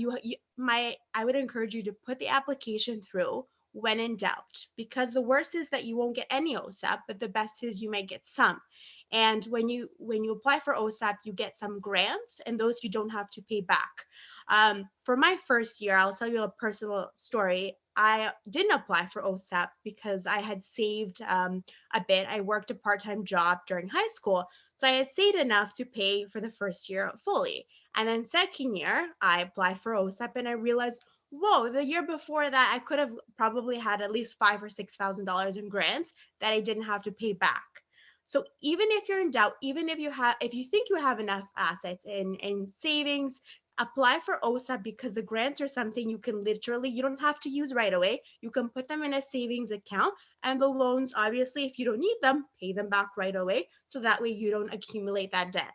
would encourage you to put the application through when in doubt, because the worst is that you won't get any OSAP, but the best is you might get some. And when you apply for OSAP, you get some grants, and those you don't have to pay back. For my first year, I'll tell you a personal story. I didn't apply for OSAP because I had saved a bit. I worked a part-time job during high school, so I had saved enough to pay for the first year fully. And then second year, I applied for OSAP, and I realized, whoa, the year before that, I could have probably had at least $5,000 or $6,000 in grants that I didn't have to pay back. So even if you're in doubt, even if you think you have enough assets in savings, apply for OSAP, because the grants are something you don't have to use right away. You can put them in a savings account, and the loans, obviously, if you don't need them, pay them back right away. So that way you don't accumulate that debt.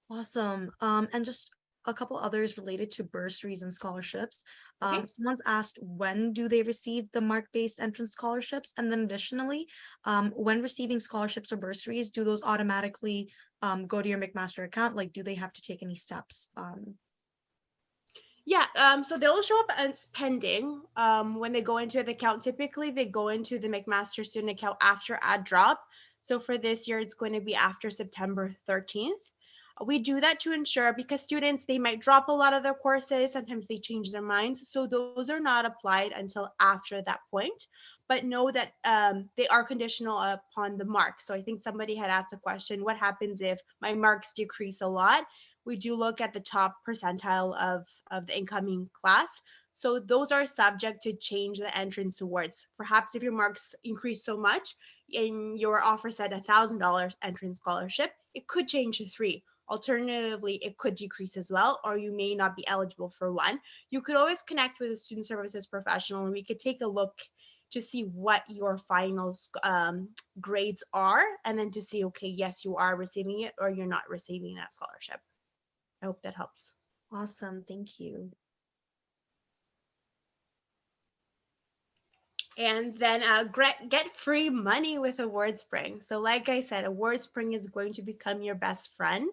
Awesome. And just a couple others related to bursaries and scholarships. Okay. Someone's asked, when do they receive the mark-based entrance scholarships? And then additionally, when receiving scholarships or bursaries, do those automatically go to your McMaster account? Like, do they have to take any steps? Yeah, so they'll show up as pending when they go into the account. Typically, they go into the McMaster student account after ad drop. So for this year, it's going to be after September 13th. We do that to ensure, because students, they might drop a lot of their courses. Sometimes they change their minds. So those are not applied until after that point. But know that they are conditional upon the marks. So I think somebody had asked the question, what happens if my marks decrease a lot? we do look at the top percentile of the incoming class. So those are subject to change the entrance awards. Perhaps if your marks increase so much and your offer said $1,000 entrance scholarship, it could change to 3. Alternatively, it could decrease as well, or you may not be eligible for 1. You could always connect with a student services professional and we could take a look to see what your final grades are, and then to see, okay, yes, you are receiving it or you're not receiving that scholarship. I hope that helps. Awesome. Thank you. And then get free money with AwardSpring. So like I said, AwardSpring is going to become your best friend.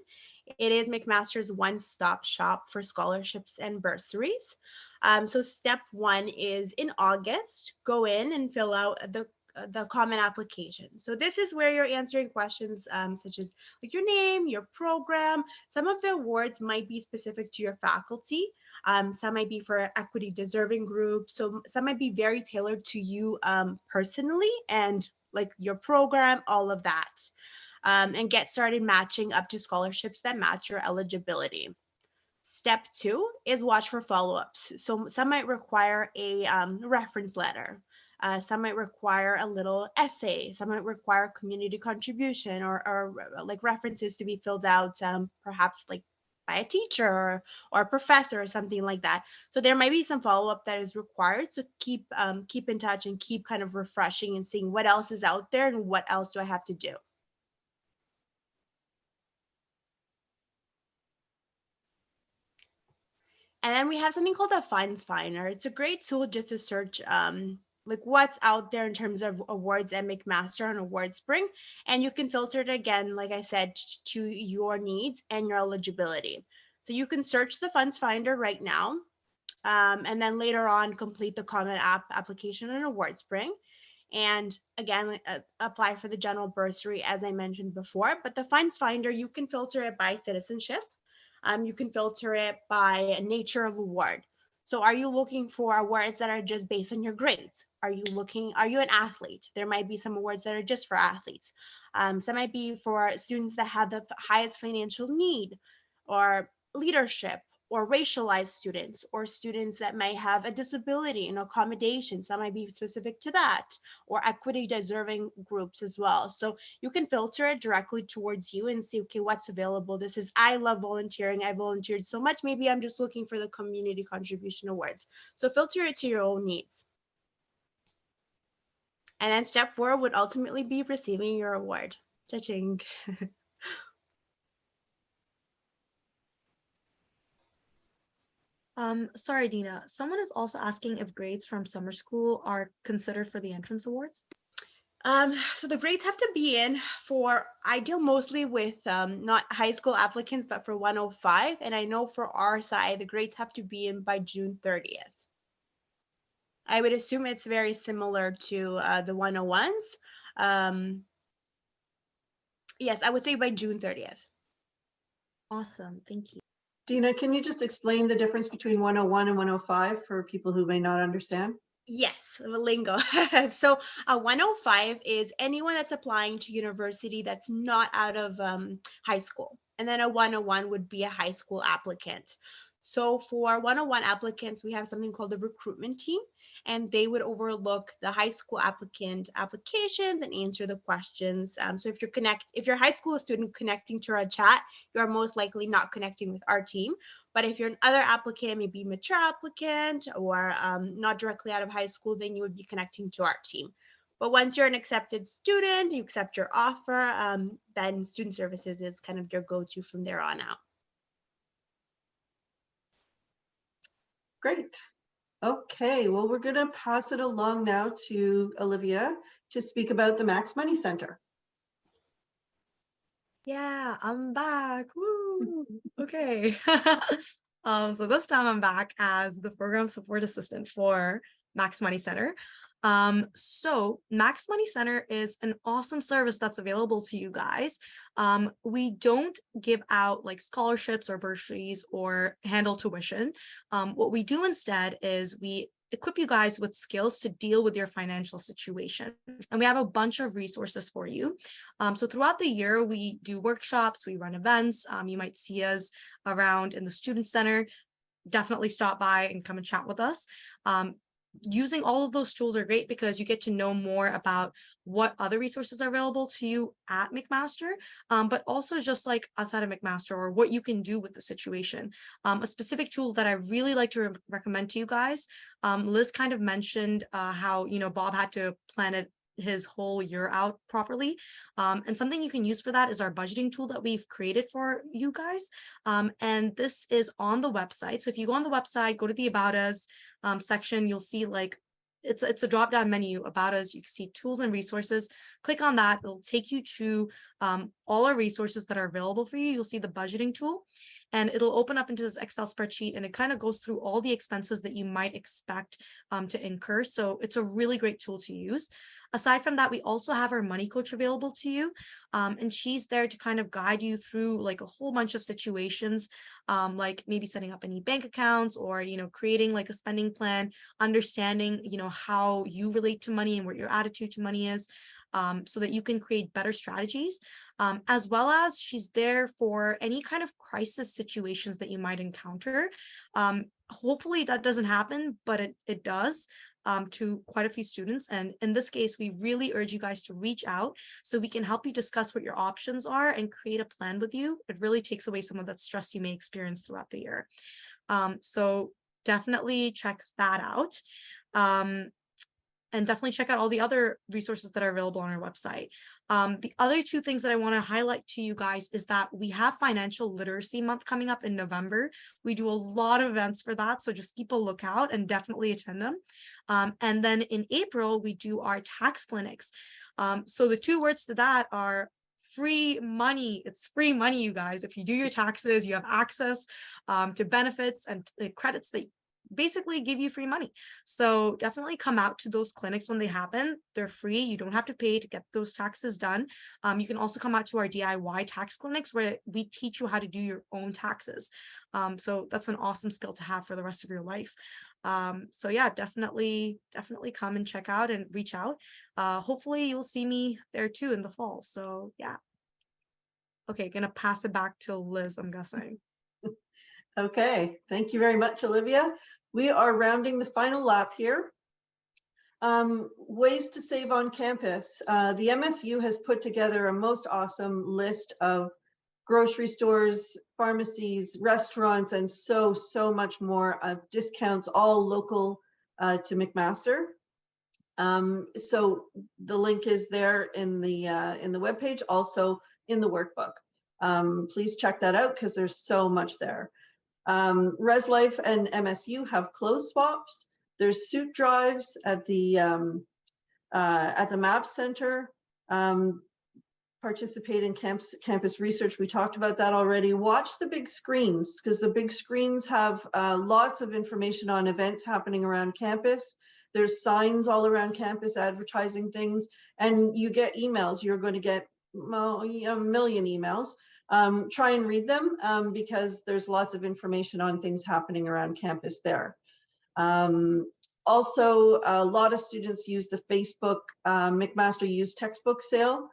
It is McMaster's one-stop shop for scholarships and bursaries. So step 1 is in August, go in and fill out the common application. So this is where you're answering questions such as like your name, your program. Some of the awards might be specific to your faculty. Some might be for equity deserving groups. So some might be very tailored to you personally and like your program, all of that. And get started matching up to scholarships that match your eligibility. Step 2 is watch for follow-ups. So some might require a reference letter. Some might require a little essay. Some might require community contribution or like references to be filled out, perhaps like by a teacher or a professor or something like that. So there might be some follow-up that is required. So keep in touch and keep kind of refreshing and seeing what else is out there and what else do I have to do. And then we have something called a Funds Finder. It's a great tool just to search like what's out there in terms of awards at McMaster and AwardSpring. And you can filter it again, like I said, to your needs and your eligibility. So you can search the Funds Finder right now, and then later on complete the Common App application in AwardSpring. And again, apply for the general bursary as I mentioned before. But the Funds Finder, you can filter it by citizenship. You can filter it by nature of award. So are you looking for awards that are just based on your grades? Are you an athlete? There might be some awards that are just for athletes. Some might be for students that have the highest financial need, or leadership, or racialized students, or students that may have a disability and accommodation. Some might be specific to that, or equity deserving groups as well. So you can filter it directly towards you and see, okay, what's available. This is, I love volunteering. I volunteered so much. Maybe I'm just looking for the community contribution awards. So filter it to your own needs. And then step 4 would ultimately be receiving your award. Cha-ching. Sorry, Dina. Someone is also asking if grades from summer school are considered for the entrance awards. So the grades have to be in for, I deal mostly with not high school applicants, but for 105. And I know for our side, the grades have to be in by June 30th. I would assume it's very similar to the 101s. Yes, I would say by June 30th. Awesome. Thank you. Dina, can you just explain the difference between 101 and 105 for people who may not understand? Yes, the lingo. So a 105 is anyone that's applying to university that's not out of high school. And then a 101 would be a high school applicant. So for 101 applicants, we have something called the recruitment team, and they would overlook the high school applicant applications and answer the questions. So if you're a high school student connecting to our chat, you're most likely not connecting with our team. But if you're another applicant, maybe mature applicant or not directly out of high school, then you would be connecting to our team. But once you're an accepted student, you accept your offer, then student services is kind of your go-to from there on out. Great. Okay, well, we're going to pass it along now to Olivia to speak about the Max Money Center. Yeah, I'm back. Woo! Okay. So this time I'm back as the program support assistant for Max Money Center. So Max Money Center is an awesome service that's available to you guys. We don't give out like scholarships or bursaries or handle tuition. What we do instead is we equip you guys with skills to deal with your financial situation. And we have a bunch of resources for you. So throughout the year, we do workshops, we run events. You might see us around in the Student Center. Definitely stop by and come and chat with us. Using all of those tools are great because you get to know more about what other resources are available to you at McMaster, but also just like outside of McMaster, or what you can do with the situation. A specific tool that I really like to recommend to you guys, Liz kind of mentioned how, you know, Bob had to plan it his whole year out properly. And something you can use for that is our budgeting tool that we've created for you guys. And this is on the website. So if you go on the website, go to the About Us section, you'll see like it's a drop down menu, About Us. You can see tools and resources. Click on that. It'll take you to all our resources that are available for you. You'll see the budgeting tool, and it'll open up into this Excel spreadsheet, and it kind of goes through all the expenses that you might expect to incur. So it's a really great tool to use. Aside from that, we also have our money coach available to you. And she's there to kind of guide you through like a whole bunch of situations, like maybe setting up any bank accounts, or, you know, creating like a spending plan, understanding, you know, how you relate to money and what your attitude to money is, so that you can create better strategies. As well as she's there for any kind of crisis situations that you might encounter. Hopefully that doesn't happen, but it does. To quite a few students. And in this case, we really urge you guys to reach out so we can help you discuss what your options are and create a plan with you. It really takes away some of that stress you may experience throughout the year. So definitely check that out. And definitely check out all the other resources that are available on our website. The other two things that I want to highlight to you guys is that we have Financial Literacy Month coming up in November. We do a lot of events for that, so just keep a lookout and definitely attend them. And then in April, we do our tax clinics. So the two words to that are free money. It's free money, you guys. If you do your taxes, you have access to benefits and credits that basically give you free money. So definitely come out to those clinics when they happen. They're free. You don't have to pay to get those taxes done. You can also come out to our DIY tax clinics where we teach you how to do your own taxes. So that's an awesome skill to have for the rest of your life. So yeah, definitely come and check out and reach out. Hopefully you'll see me there too in the fall. So yeah. Okay, gonna pass it back to Liz, I'm guessing. Okay, thank you very much, Olivia. We are rounding the final lap here. Ways to save on campus. The MSU has put together a most awesome list of grocery stores, pharmacies, restaurants, and so much more of discounts, all local to McMaster. So the link is there in the webpage, also in the workbook. Please check that out because there's so much there. ResLife and MSU have clothes swaps. There's suit drives at the MAP Center. Participate in campus research. We talked about that already. Watch the big screens because the big screens have lots of information on events happening around campus. There's signs all around campus advertising things, and you get emails. You're going to get a million emails. Try and read them because there's lots of information on things happening around campus there. Also, a lot of students use the Facebook McMaster Used Textbook Sale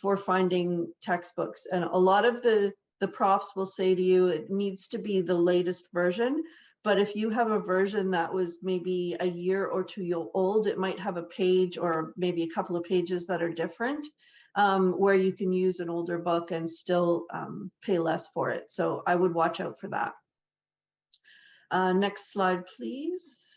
for finding textbooks. And a lot of the profs will say to you, it needs to be the latest version. But if you have a version that was maybe a year or 2 years old, it might have a page or maybe a couple of pages that are different, where you can use an older book and still pay less for it. So I would watch out for that. Next slide, please.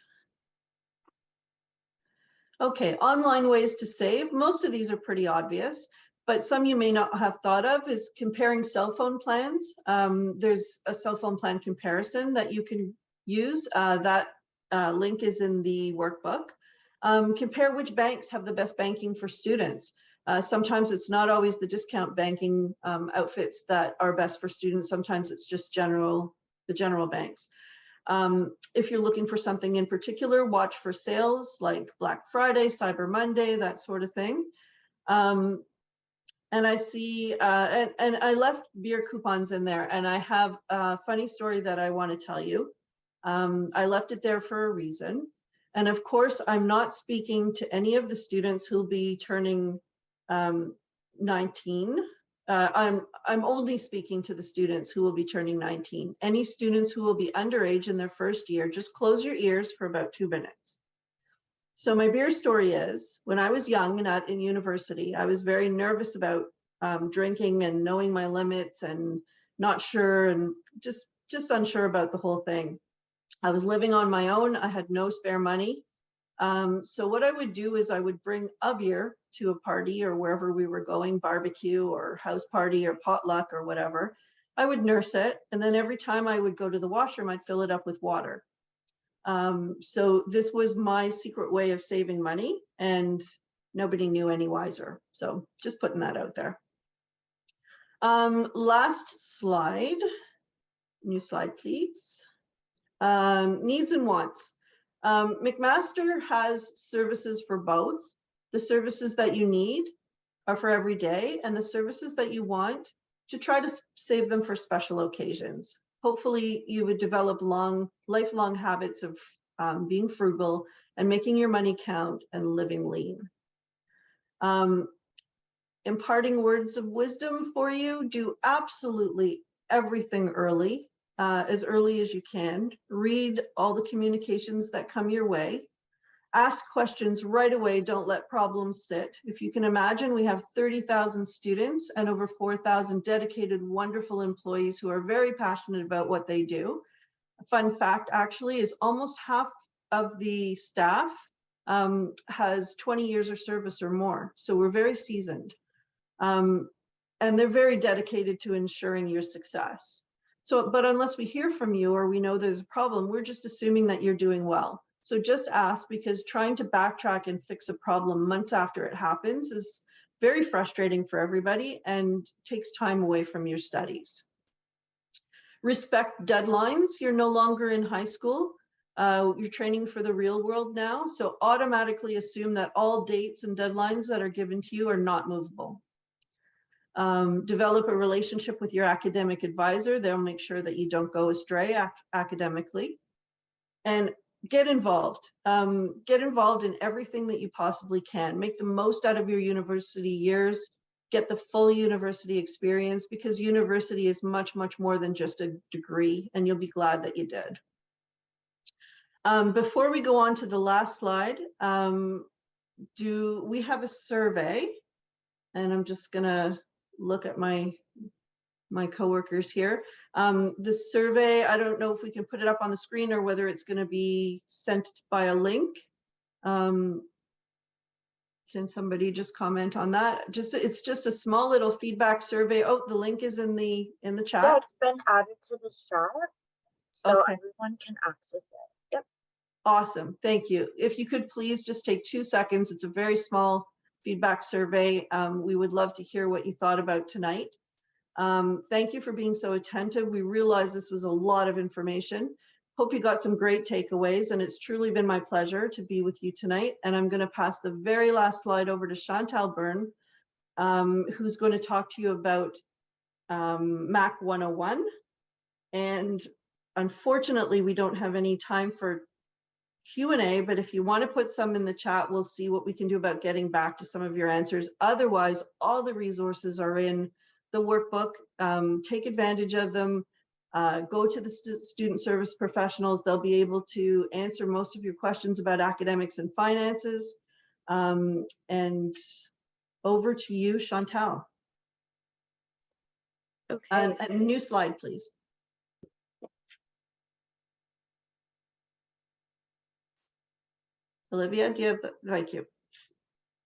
Okay, online ways to save. Most of these are pretty obvious, but some you may not have thought of is comparing cell phone plans. There's a cell phone plan comparison that you can use. That link is in the workbook. Compare which banks have the best banking for students. Sometimes it's not always the discount banking outfits that are best for students. Sometimes it's just the general banks. If you're looking for something in particular, watch for sales like Black Friday, Cyber Monday, that sort of thing. And I see, and I left beer coupons in there, and I have a funny story that I want to tell you. I left it there for a reason. And of course, I'm not speaking to any of the students who'll be turning 19. I'm only speaking to the students who will be turning 19. Any students who will be underage in their first year, just close your ears for about 2 minutes. So my beer story is, when I was young and in university, I was very nervous about drinking and knowing my limits and not sure and just unsure about the whole thing. I was living on my own. I had no spare money. So what I would do is I would bring a beer to a party or wherever we were going, barbecue or house party or potluck or whatever. I would nurse it. And then every time I would go to the washroom, I'd fill it up with water. So this was my secret way of saving money, and nobody knew any wiser. So just putting that out there. Last slide. New slide, please. Needs and wants. McMaster has services for both. The services that you need are for every day, and the services that you want, to try to save them for special occasions. Hopefully you would develop lifelong habits of being frugal and making your money count and living lean. Imparting words of wisdom for you: do absolutely everything early. As early as you can. Read all the communications that come your way. Ask questions right away. Don't let problems sit. If you can imagine, we have 30,000 students and over 4,000 dedicated, wonderful employees who are very passionate about what they do. A fun fact actually is almost half of the staff has 20 years of service or more. So we're very seasoned. And they're very dedicated to ensuring your success. So, but unless we hear from you or we know there's a problem, we're just assuming that you're doing well. So just ask, because trying to backtrack and fix a problem months after it happens is very frustrating for everybody and takes time away from your studies. Respect deadlines. You're no longer in high school. You're training for the real world now. So automatically assume that all dates and deadlines that are given to you are not movable. Develop a relationship with your academic advisor. They'll make sure that you don't go astray academically. And get involved. Get involved in everything that you possibly can. Make the most out of your university years. Get the full university experience, because university is much, much more than just a degree, and you'll be glad that you did. Before we go on to the last slide, we have a survey, and I'm just gonna look at my coworkers here. The survey, I don't know if we can put it up on the screen or whether it's going to be sent by a link. Can somebody just comment on that? It's just a small little feedback survey. Oh, the link is in the chat. Yeah, it's been added to the chat, so okay, everyone can access it. Yep. Awesome, thank you. If you could please just take 2 seconds. It's a very small feedback survey. We would love to hear what you thought about tonight. Thank you for being so attentive. We realize this was a lot of information. Hope you got some great takeaways, and it's truly been my pleasure to be with you tonight. And I'm going to pass the very last slide over to Chantal Byrne, who's going to talk to you about MAC 101. And unfortunately, we don't have any time for Q&A, but if you want to put some in the chat, we'll see what we can do about getting back to some of your answers. Otherwise, all the resources are in the workbook. Take advantage of them. Go to the student service professionals. They'll be able to answer most of your questions about academics and finances. And over to you, Chantal. Okay. And a new slide, please. Olivia, do you have the, thank you.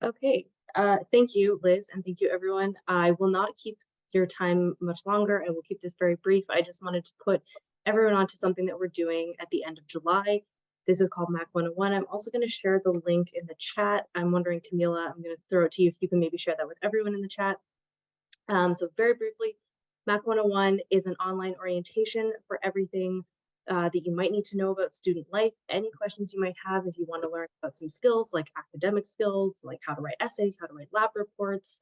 Okay, thank you, Liz, and thank you, everyone. I will not keep your time much longer. I will keep this very brief. I just wanted to put everyone onto something that we're doing at the end of July. This is called MAC 101. I'm also going to share the link in the chat. I'm wondering, Camila, I'm going to throw it to you if you can maybe share that with everyone in the chat. So very briefly, MAC 101 is an online orientation for everything that you might need to know about student life. Any questions you might have if you want to learn about some skills like academic skills, like how to write essays, how to write lab reports.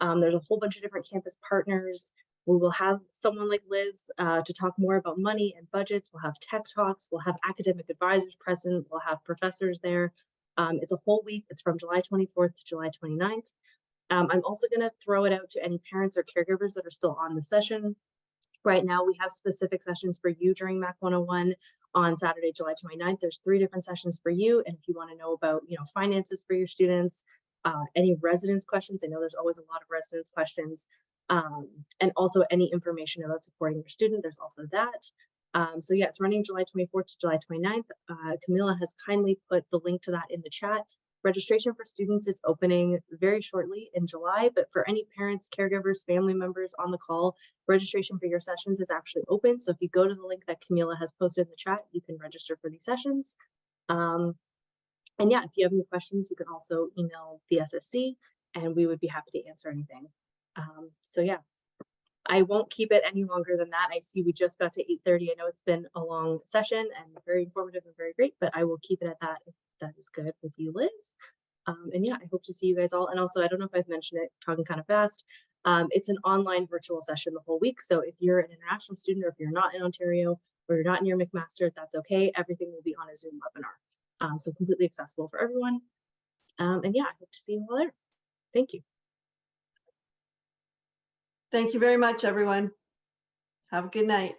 There's a whole bunch of different campus partners We will have someone like Liz to talk more about money and budgets. We'll have tech talks. We'll have academic advisors present. We'll have professors there. It's a whole week. It's from July 24th to July 29th. I'm also going to throw it out to any parents or caregivers that are still on the session. Right now, we have specific sessions for you during MAC 101 on Saturday, July 29th. There's 3 different sessions for you. And if you want to know about, finances for your students, any residence questions, I know there's always a lot of residence questions, and also any information about supporting your student, there's also that. So yeah, it's running July 24th to July 29th. Camila has kindly put the link to that in the chat. Registration for students is opening very shortly in July, but for any parents, caregivers, family members on the call, registration for your sessions is actually open. So if you go to the link that Camila has posted in the chat, you can register for these sessions. And yeah, if you have any questions, you can also email the SSC and we would be happy to answer anything. So yeah, I won't keep it any longer than that. I see we just got to 8:30. I know it's been a long session and very informative and very great, but I will keep it at that if that is good with you, Liz. And yeah, I hope to see you guys all. And also, I don't know if I've mentioned it, talking kind of fast. It's an online virtual session the whole week. So if you're an international student or if you're not in Ontario or you're not near McMaster, that's okay. Everything will be on a Zoom webinar. So completely accessible for everyone. And yeah, I hope to see you all there. Thank you. Thank you very much, everyone. Have a good night.